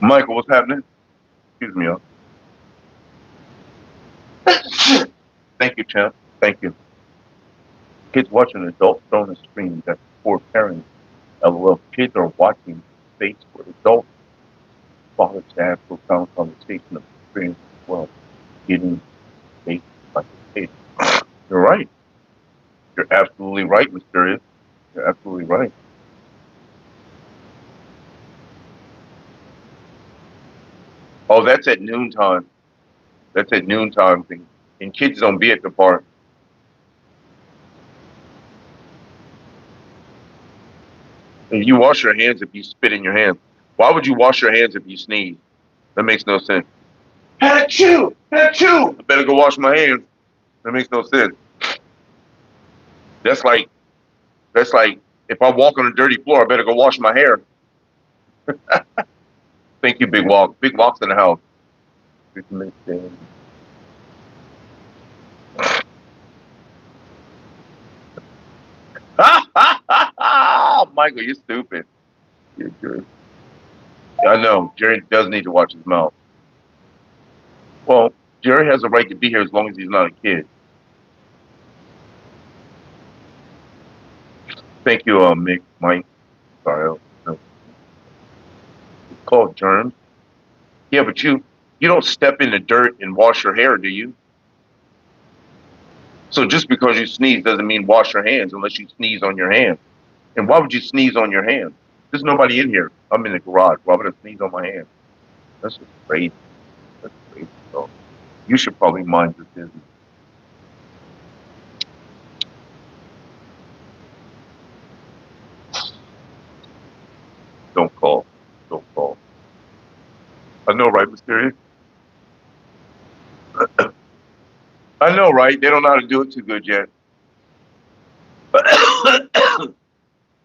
[SPEAKER 1] Michael, what's happening? Excuse me, y'all. Thank you, champ. Thank you. Kids watching adults throwing a screen. That's poor parenting. LOL. Kids are watching space for adults. Fathers to have profound conversation of experience as well. Getting space like a kid. You're right. You're absolutely right, Mysterious. You're absolutely right. Oh, that's at noontime. That's at noontime thing. And kids don't be at the park. And you wash your hands if you spit in your hands. Why would you wash your hands if you sneeze? That makes no sense. Achoo! Achoo! I better go wash my hands. That makes no sense. That's like if I walk on a dirty floor, I better go wash my hair. Thank you, Big Walk. Big Walk's in the house. Michael, you're stupid. You're good. I know. Jerry does need to watch his mouth. Well, Jerry has a right to be here as long as he's not a kid. Thank you, Mick, Mike. Sorry. It's called germs. Yeah, but you don't step in the dirt and wash your hair, do you? So just because you sneeze doesn't mean wash your hands unless you sneeze on your hand. And why would you sneeze on your hand? There's nobody in here. I'm in the garage. Why would I sneeze on my hand? That's just crazy. That's crazy. So you should probably mind your business. Don't call. Don't call. I know, right, Mysterious? I know, right? They don't know how to do it too good yet.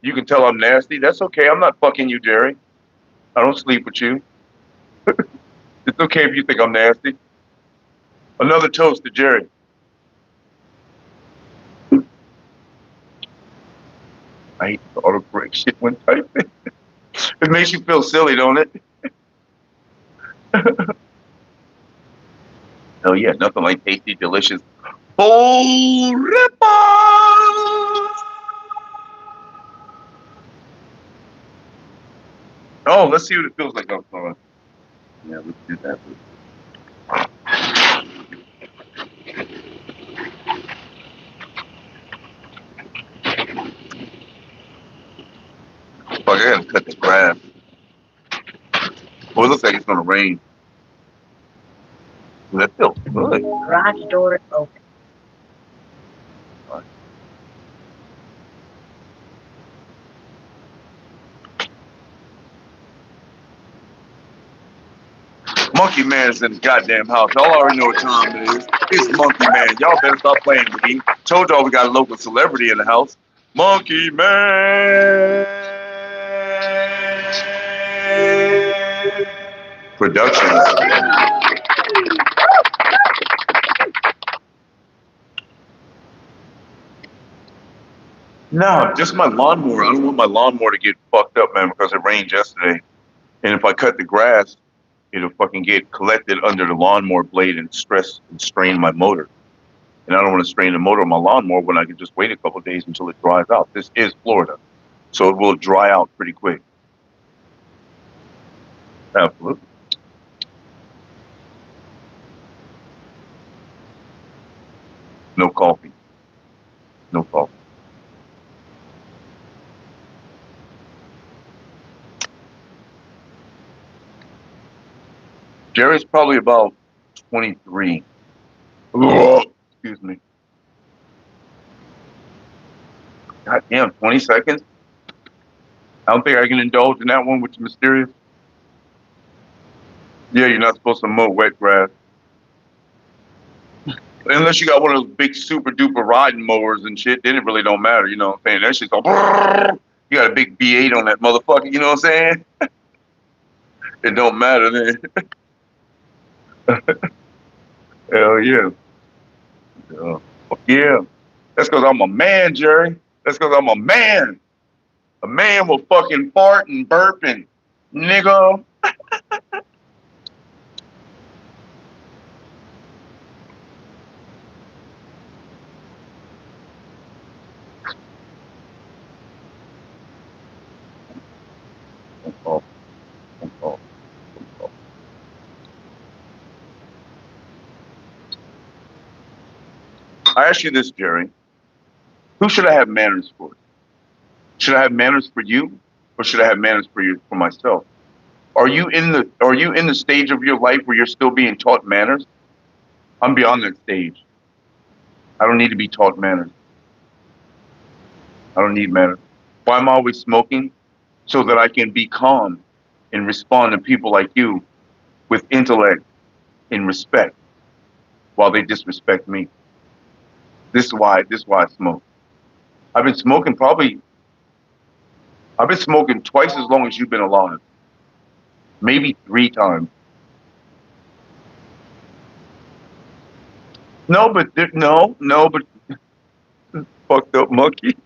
[SPEAKER 1] You can tell I'm nasty. That's okay. I'm not fucking you, Jerry. I don't sleep with you. It's okay if you think I'm nasty. Another toast to Jerry. I hate the autocorrect shit when typing. It makes you feel silly, don't it? Hell yeah, nothing like tasty, delicious. Oh, Ripple! Oh, let's see what it feels like outside. Yeah, let's do that. Fuck, I gotta cut the grass. Well, it looks like it's gonna rain. That feels good.
[SPEAKER 5] Garage door open.
[SPEAKER 1] Monkey Man is in the goddamn house. Y'all already know what time it is. It's Monkey Man. Y'all better stop playing with me. Told y'all we got a local celebrity in the house. Monkey Man Productions. No, just my lawnmower. I don't want my lawnmower to get fucked up, man, because it rained yesterday. And if I cut the grass, it'll fucking get collected under the lawnmower blade and stress and strain my motor. And I don't want to strain the motor on my lawnmower when I can just wait a couple of days until it dries out. This is Florida, so it will dry out pretty quick. Absolutely. No coffee. No coffee. Jerry's probably about 23. Oh, excuse me. God damn, 20 seconds? I don't think I can indulge in that one, which is mysterious. Yeah, you're not supposed to mow wet grass. Unless you got one of those big super duper riding mowers and shit, then it really don't matter, you know what I'm saying? That shit's all, you got a big V8 on that motherfucker, you know what I'm saying? It don't matter then. Hell yeah. Yeah. That's because I'm a man, Jerry. That's because I'm a man. A man will fucking fart and burp and nigga. I ask you this, Jerry. Who should I have manners for? Should I have manners for you, or should I have manners for myself? Are you in the stage of your life where you're still being taught manners? I'm beyond that stage. I don't need to be taught manners. I don't need manners. Why am I always smoking? So that I can be calm and respond to people like you with intellect and respect while they disrespect me. This is why I smoke. I've been smoking twice as long as you've been alive. Maybe 3 times. No, but fucked up monkey.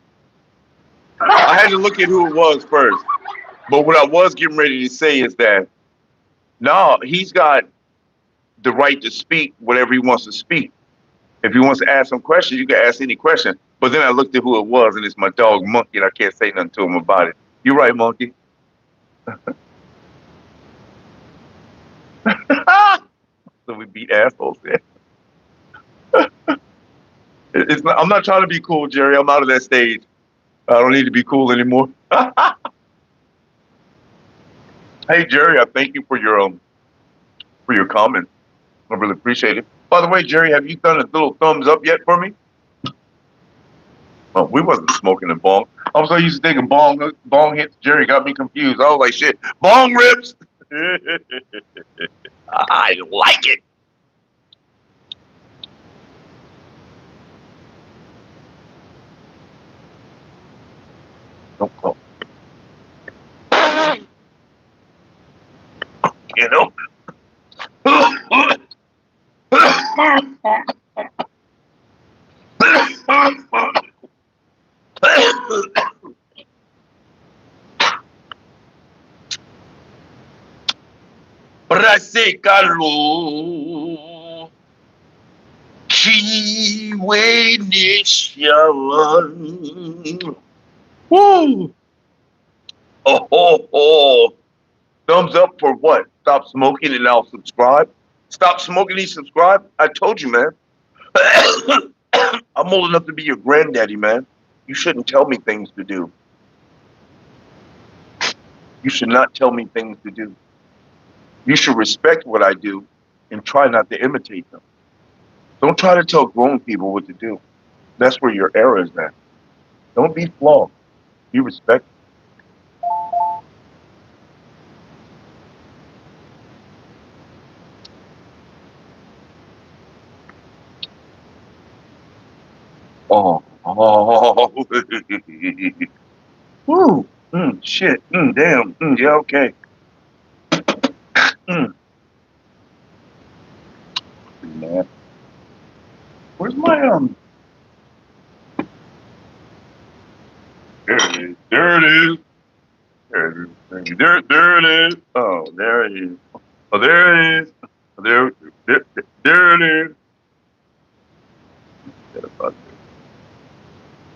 [SPEAKER 1] I had to look at who it was first. But what I was getting ready to say is that no, he's got the right to speak whatever he wants to speak. If he wants to ask some questions, you can ask any question. But then I looked at who it was, and it's my dog Monkey, and I can't say nothing to him about it. You're right, Monkey. So we beat assholes there. I'm not trying to be cool, Jerry. I'm out of that stage. I don't need to be cool anymore. Hey, Jerry, I thank you for your comment. I really appreciate it. By the way, Jerry, have you done a little thumbs up yet for me? Oh, we wasn't smoking a bong. I was so used to thinking bong hits. Jerry got me confused. I was like, shit, bong rips. I like it. Don't go. You know. Brasicalo, Chiwe Nation. Woo! Oh. Thumbs up for what? Stop smoking and I'll subscribe. Stop smoking and subscribe. I told you, man. I'm old enough to be your granddaddy, man. You shouldn't tell me things to do. You should not tell me things to do. You should respect what I do and try not to imitate them. Don't try to tell grown people what to do. That's where your error is at. Don't be flawed. Be respectful. Oh. Woo. Shit. Damn. Yeah, okay. Man. Where's my There it is. There it is. There it is. Oh, there it is. Oh, there it is. There it is.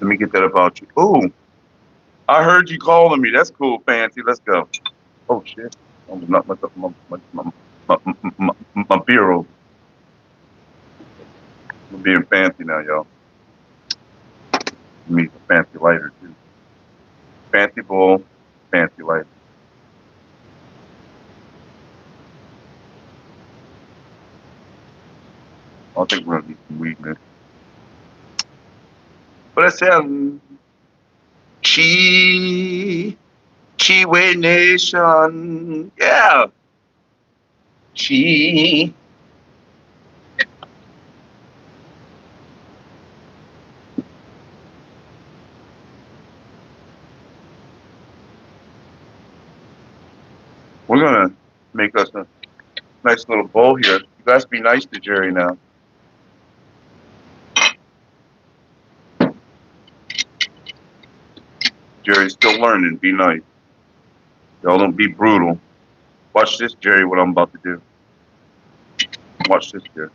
[SPEAKER 1] Let me get that about you. Ooh, I heard you calling me. That's cool, Fancy. Let's go. Oh shit! I was not my beer over. I'm being fancy now, y'all. Me a fancy lighter too. Fancy bowl, fancy lighter. I think we're gonna need some weed, man. But I said, Chiwe Nation, yeah. Chi. We're gonna make us a nice little bowl here. You guys be nice to Jerry now. Jerry's still learning. Be nice. Y'all don't be brutal. Watch this, Jerry, what I'm about to do. Watch this, Jerry.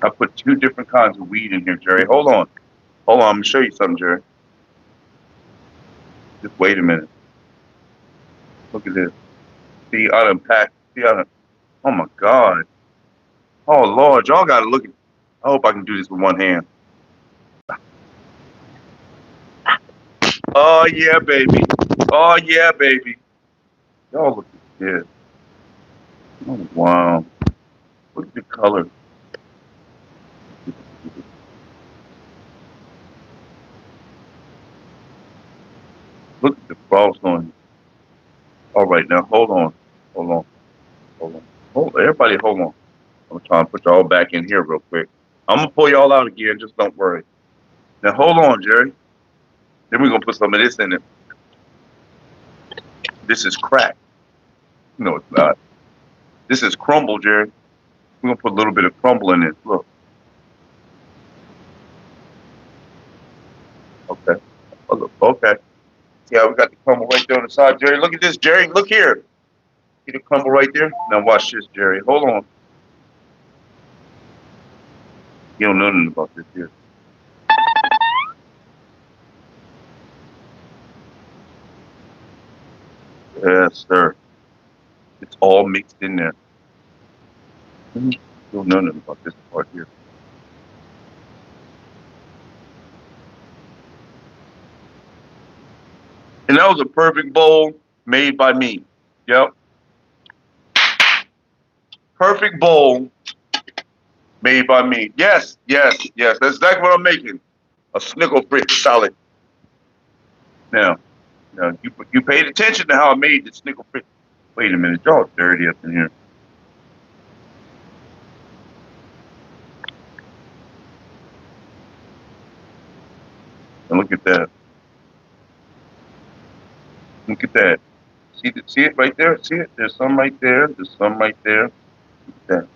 [SPEAKER 1] I put 2 different kinds of weed in here, Jerry. Hold on. I'm going to show you something, Jerry. Just wait a minute. Look at this. See, I done packed. Oh, my God. Oh, Lord. Y'all got to look at I hope I can do this with one hand. Oh yeah, baby. Oh yeah, baby. Y'all look at this. Oh wow. Look at the color. Look at the frost on it. All right, now hold on. Hold on. Hold on. Everybody hold on. I'm trying to put y'all back in here real quick. I'm gonna pull y'all out again, just don't worry. Now hold on, Jerry. Then we're gonna put some of this in it. This is crack. No, it's not. This is crumble, Jerry. We're gonna put a little bit of crumble in it. Look. Okay. Oh, look. Okay. See how we got the crumble right there on the side, Jerry? Look at this, Jerry. Look here. See the crumble right there? Now watch this, Jerry. Hold on. You don't know nothing about this here. Yes, sir. It's all mixed in there. You don't know nothing about this part here. And that was a perfect bowl made by me. Yep. Perfect bowl made by me. Yes, yes, yes. That's exactly what I'm making. A snickle fritz salad. Now, you paid attention to how I made the snickle fritz. Wait a minute, y'all dirty up in here. And look at that. Look at that. See it right there? See it? There's some right there. There's some right there. Look at that.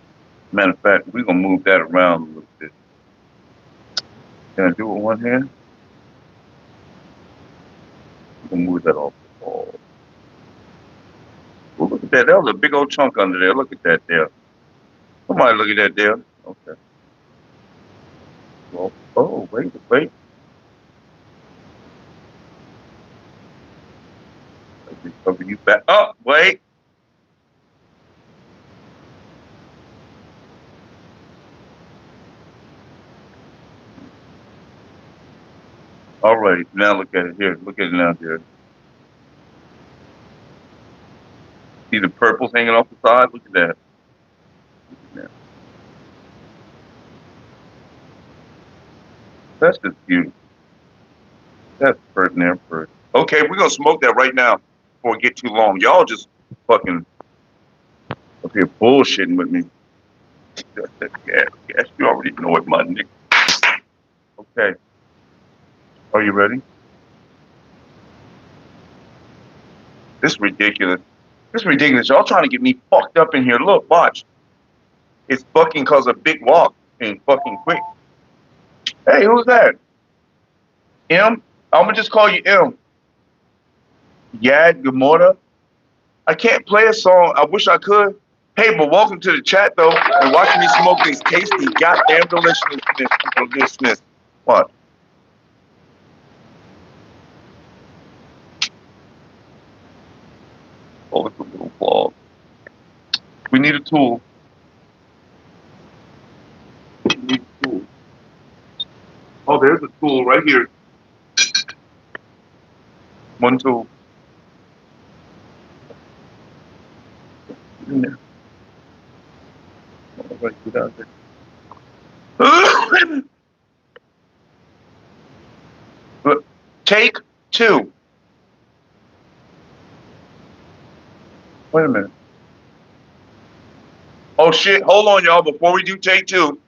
[SPEAKER 1] Matter of fact, we're gonna move that around a little bit. Can I do it with one hand? We're gonna move that off the wall. Well, look at that. That was a big old chunk under there. Look at that there. Somebody look at that there. Okay. Well, oh, wait. Let me cover you back. Oh, wait. All right, now look at it here. Look at it now, dear. See the purples hanging off the side? Look at that. Look at that. That's just beautiful. That's pretty there first. Okay, we're gonna smoke that right now before it get too long. Y'all just fucking up here bullshitting with me. Yes, you already know it, my nigga. Okay. Are you ready? This is ridiculous. This is ridiculous. Y'all trying to get me fucked up in here. Look, watch. It's fucking cause a big walk and fucking quick. Hey, who's that? M? I'm gonna just call you M. Yad Gamora. I can't play a song. I wish I could. Hey, but welcome to the chat though, and watching me smoke this tasty goddamn deliciousness. What? Oh, it's a little flaw. We need a tool. We need a tool. Oh, there's a tool right here. One tool. In there. All right, get out there. Take two. Wait a minute. Oh shit, hold on y'all, before we do take two.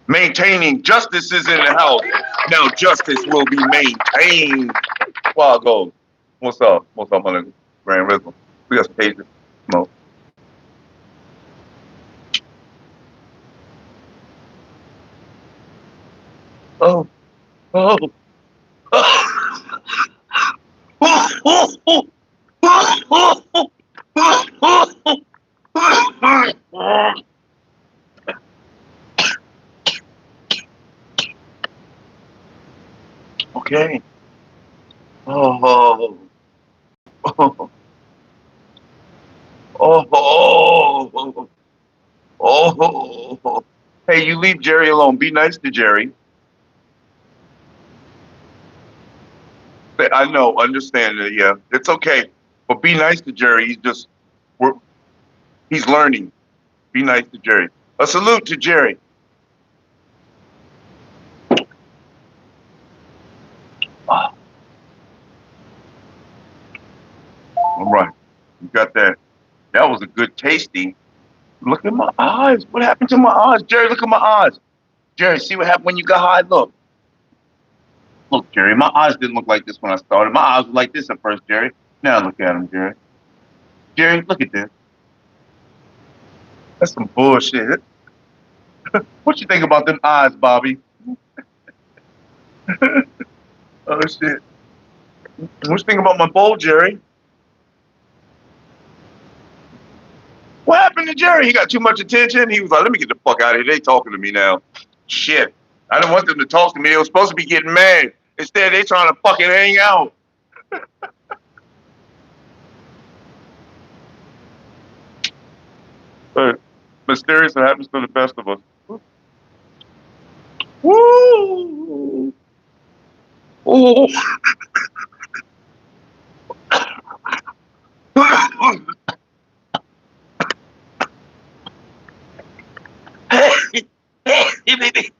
[SPEAKER 1] Maintaining justice is in the house. Now justice will be maintained. Wow, goes. What's up? What's up, my nigga? Grand Rhythm. We got some pages. Smoke. Oh. Okay. Oh. Oh. Oh. Hey, you leave Jerry alone. Be nice to Jerry. I know, understand that, yeah. It's okay. But be nice to Jerry. He's learning. Be nice to Jerry. A salute to Jerry. Ah. All right. You got that. That was a good tasty. Look at my eyes. What happened to my eyes? Jerry, look at my eyes. Jerry, see what happened when you got high? Look. Look, Jerry, my eyes didn't look like this when I started. My eyes were like this at first, Jerry. Now look at them, Jerry. Jerry, look at this. That's some bullshit. What you think about them eyes, Bobby? Oh, shit. What you think about my bowl, Jerry? What happened to Jerry? He got too much attention. He was like, let me get the fuck out of here. They talking to me now. Shit. I didn't want them to talk to me. They were supposed to be getting mad. Instead, they trying to fucking hang out. But mysterious, it happens to the best of us. Woo! Oh. Hey, baby.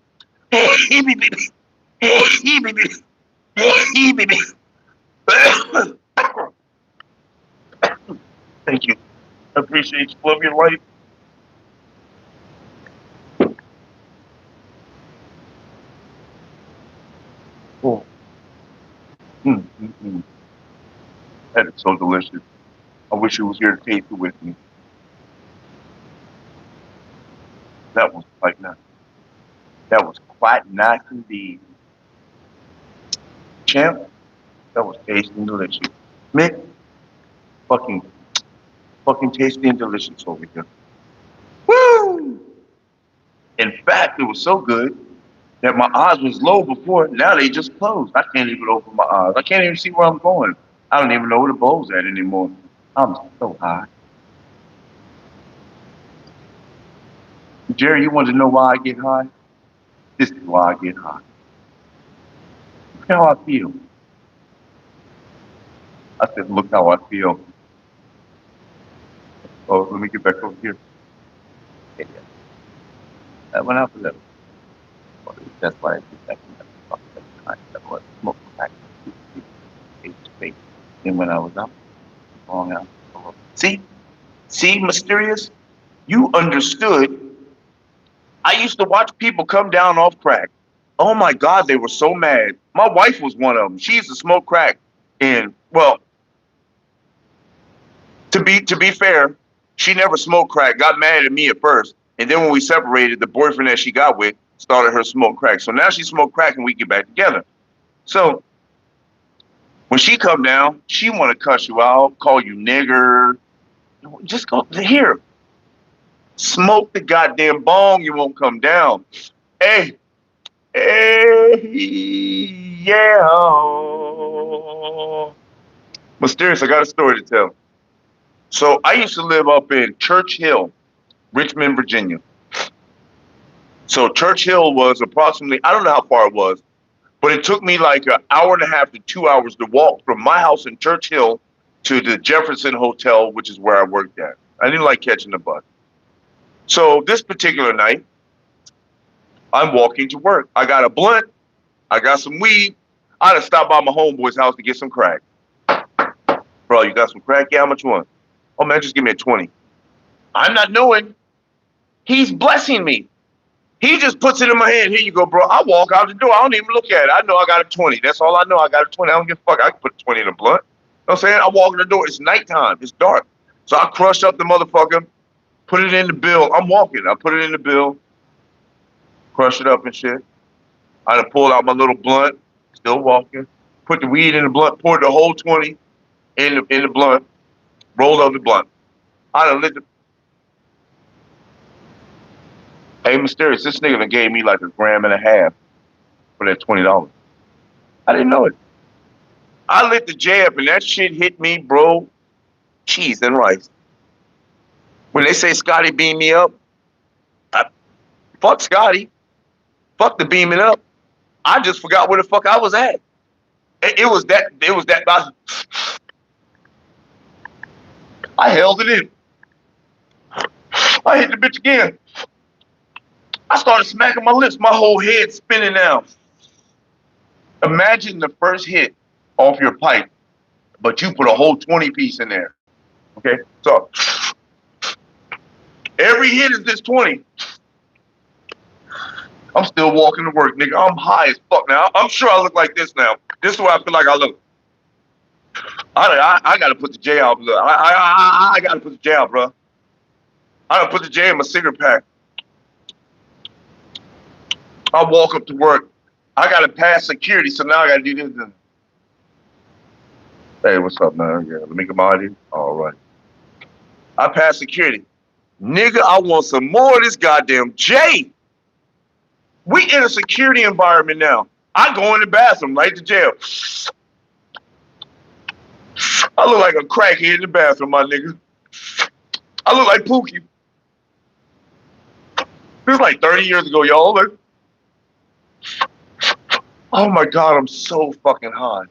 [SPEAKER 1] Hey, baby. Hey, baby. Hey, baby. Thank you. I appreciate you. Love your life. Oh. That is so delicious. I wish you was here to taste it with me. That was quite nice. That was quite nice indeed. Champ, that was tasty and delicious. Mick, fucking tasty and delicious over here. Woo! In fact, it was so good that my eyes was low before. Now they just closed. I can't even open my eyes. I can't even see where I'm going. I don't even know where the bowl's at anymore. I'm so high. Jerry, you want to know why I get high? This is why I get high. Look how I feel. I said, look how I feel. Oh, let me get back over here. Yeah. That went out a little. That's why I did that. That was smoke back. And when I was out, long out. See, mysterious. You understood. I used to watch people come down off crack. Oh my God, they were so mad. My wife was one of them. She used to smoke crack, and well, to be fair, she never smoked crack. Got mad at me at first, and then when we separated, the boyfriend that she got with started her smoke crack. So now she smoked crack, and we get back together. So when she come down, she want to cuss you out, call you nigger. Just go here. Smoke the goddamn bong, you won't come down. Hey, yeah. Mysterious, I got a story to tell. So I used to live up in Church Hill, Richmond, Virginia. So Church Hill was approximately, I don't know how far it was, but it took me like an hour and a half to 2 hours to walk from my house in Church Hill to the Jefferson Hotel, which is where I worked at. I didn't like catching the bus. So this particular night, I'm walking to work. I got a blunt. I got some weed. I had to stop by my homeboy's house to get some crack. Bro, you got some crack? Yeah, how much you want? Oh, man, just give me a 20. I'm not knowing. He's blessing me. He just puts it in my hand. Here you go, bro. I walk out the door. I don't even look at it. I know I got a 20. That's all I know. I got a 20. I don't give a fuck. I can put a 20 in a blunt. You know what I'm saying? I walk in the door. It's nighttime. It's dark. So I crush up the motherfucker. Put it in the bill. I'm walking. I put it in the bill. Crush it up and shit. I done pulled out my little blunt. Still walking. Put the weed in the blunt. Poured the whole 20 in the blunt. Rolled up the blunt. I done lit the... Hey, Mysterious, this nigga done gave me like $1.5 grams for that $20. I didn't know it. I lit the J up and that shit hit me, bro. Cheese and rice. When they say Scotty beam me up, Fuck Scotty. Fuck the beaming up. I just forgot where the fuck I was at. It was that. I held it in. I hit the bitch again. I started smacking my lips. My whole head spinning now. Imagine the first hit off your pipe, but you put a whole 20 piece in there. Okay? So every hit is this 20. I'm still walking to work, nigga. I'm high as fuck now. I'm sure I look like this now. This is what I feel like I look. I gotta put the J out. I gotta put the J out, bro. I gotta put the J in my cigarette pack. I walk up to work. I gotta pass security, so now I gotta do this. Hey, what's up, man? Yeah, let me get my ID. All right. I pass security. Nigga, I want some more of this goddamn J. We in a security environment now. I go in the bathroom, right to jail. I look like a crackhead in the bathroom, my nigga. I look like Pookie. This was like 30 years ago, y'all. Like, oh my God, I'm so fucking high.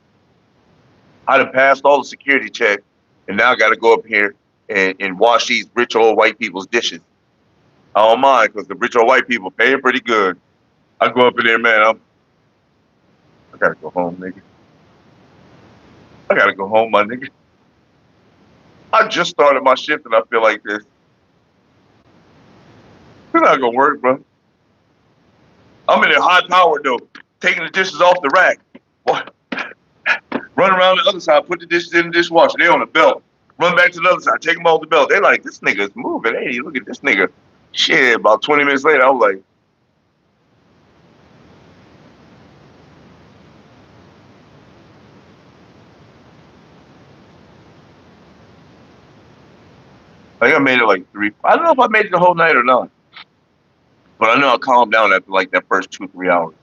[SPEAKER 1] I done passed all the security checks, and now I got to go up here and wash these rich old white people's dishes. I don't mind, because the rich old white people paying pretty good. I go up in there, man. I gotta go home, nigga. I gotta go home, my nigga. I just started my shift and I feel like this. It's not gonna work, bro. I'm in there high powered though, taking the dishes off the rack. What? Run around the other side, put the dishes in the dishwasher. They on the belt. Run back to the other side, take them off the belt. They like, this nigga's moving. Hey, look at this nigga. Shit, about 20 minutes later, I was like, I think I made it like 3. I don't know if I made it the whole night or not. But I know I calmed down after like that first 2-3 hours.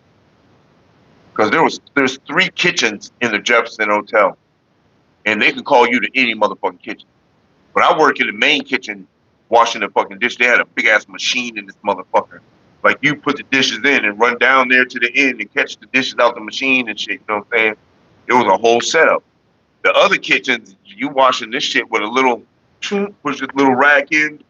[SPEAKER 1] Because there's 3 kitchens in the Jefferson Hotel. And they can call you to any motherfucking kitchen. But I work in the main kitchen washing the fucking dish. They had a big ass machine in this motherfucker. Like you put the dishes in and run down there to the end and catch the dishes out the machine and shit. You know what I'm saying? It was a whole setup. The other kitchens, you washing this shit with a little push this little rack in,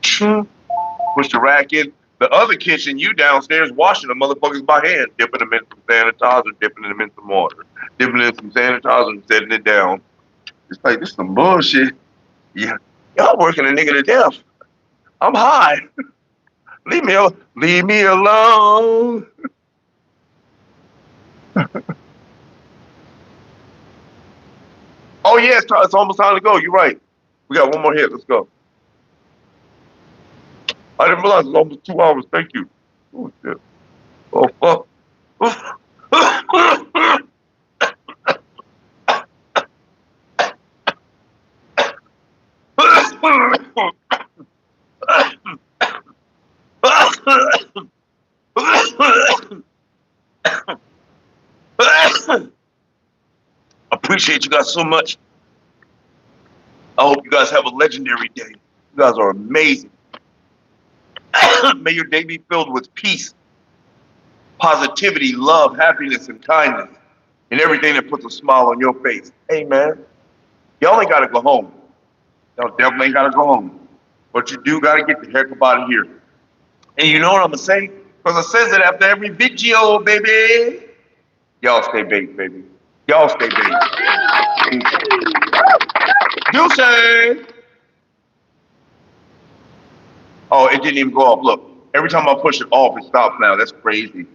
[SPEAKER 1] push the rack in. The other kitchen, you downstairs washing the motherfuckers by hand, dipping them in some sanitizer, dipping them in some water, dipping in some sanitizer and setting it down. It's like, this is some bullshit. Yeah, y'all working a nigga to death. I'm high. Leave me alone. Oh yeah, it's almost time to go. You're right. We got one more hit. Let's go. I didn't realize it was almost 2 hours. Thank you. Oh shit. Oh fuck. Appreciate you guys so much. I hope you guys have a legendary day. You guys are amazing. May your day be filled with peace, positivity, love, happiness, and kindness, and everything that puts a smile on your face. Amen. Y'all ain't gotta go home. Y'all definitely ain't gotta go home. But you do gotta get the heck up out of here. And you know what I'm gonna say? Because I says it after every video, baby. Y'all stay baked, baby. Y'all stay baked. Deuces. Oh, it didn't even go off. Look, every time I push it off, it stops now. That's crazy.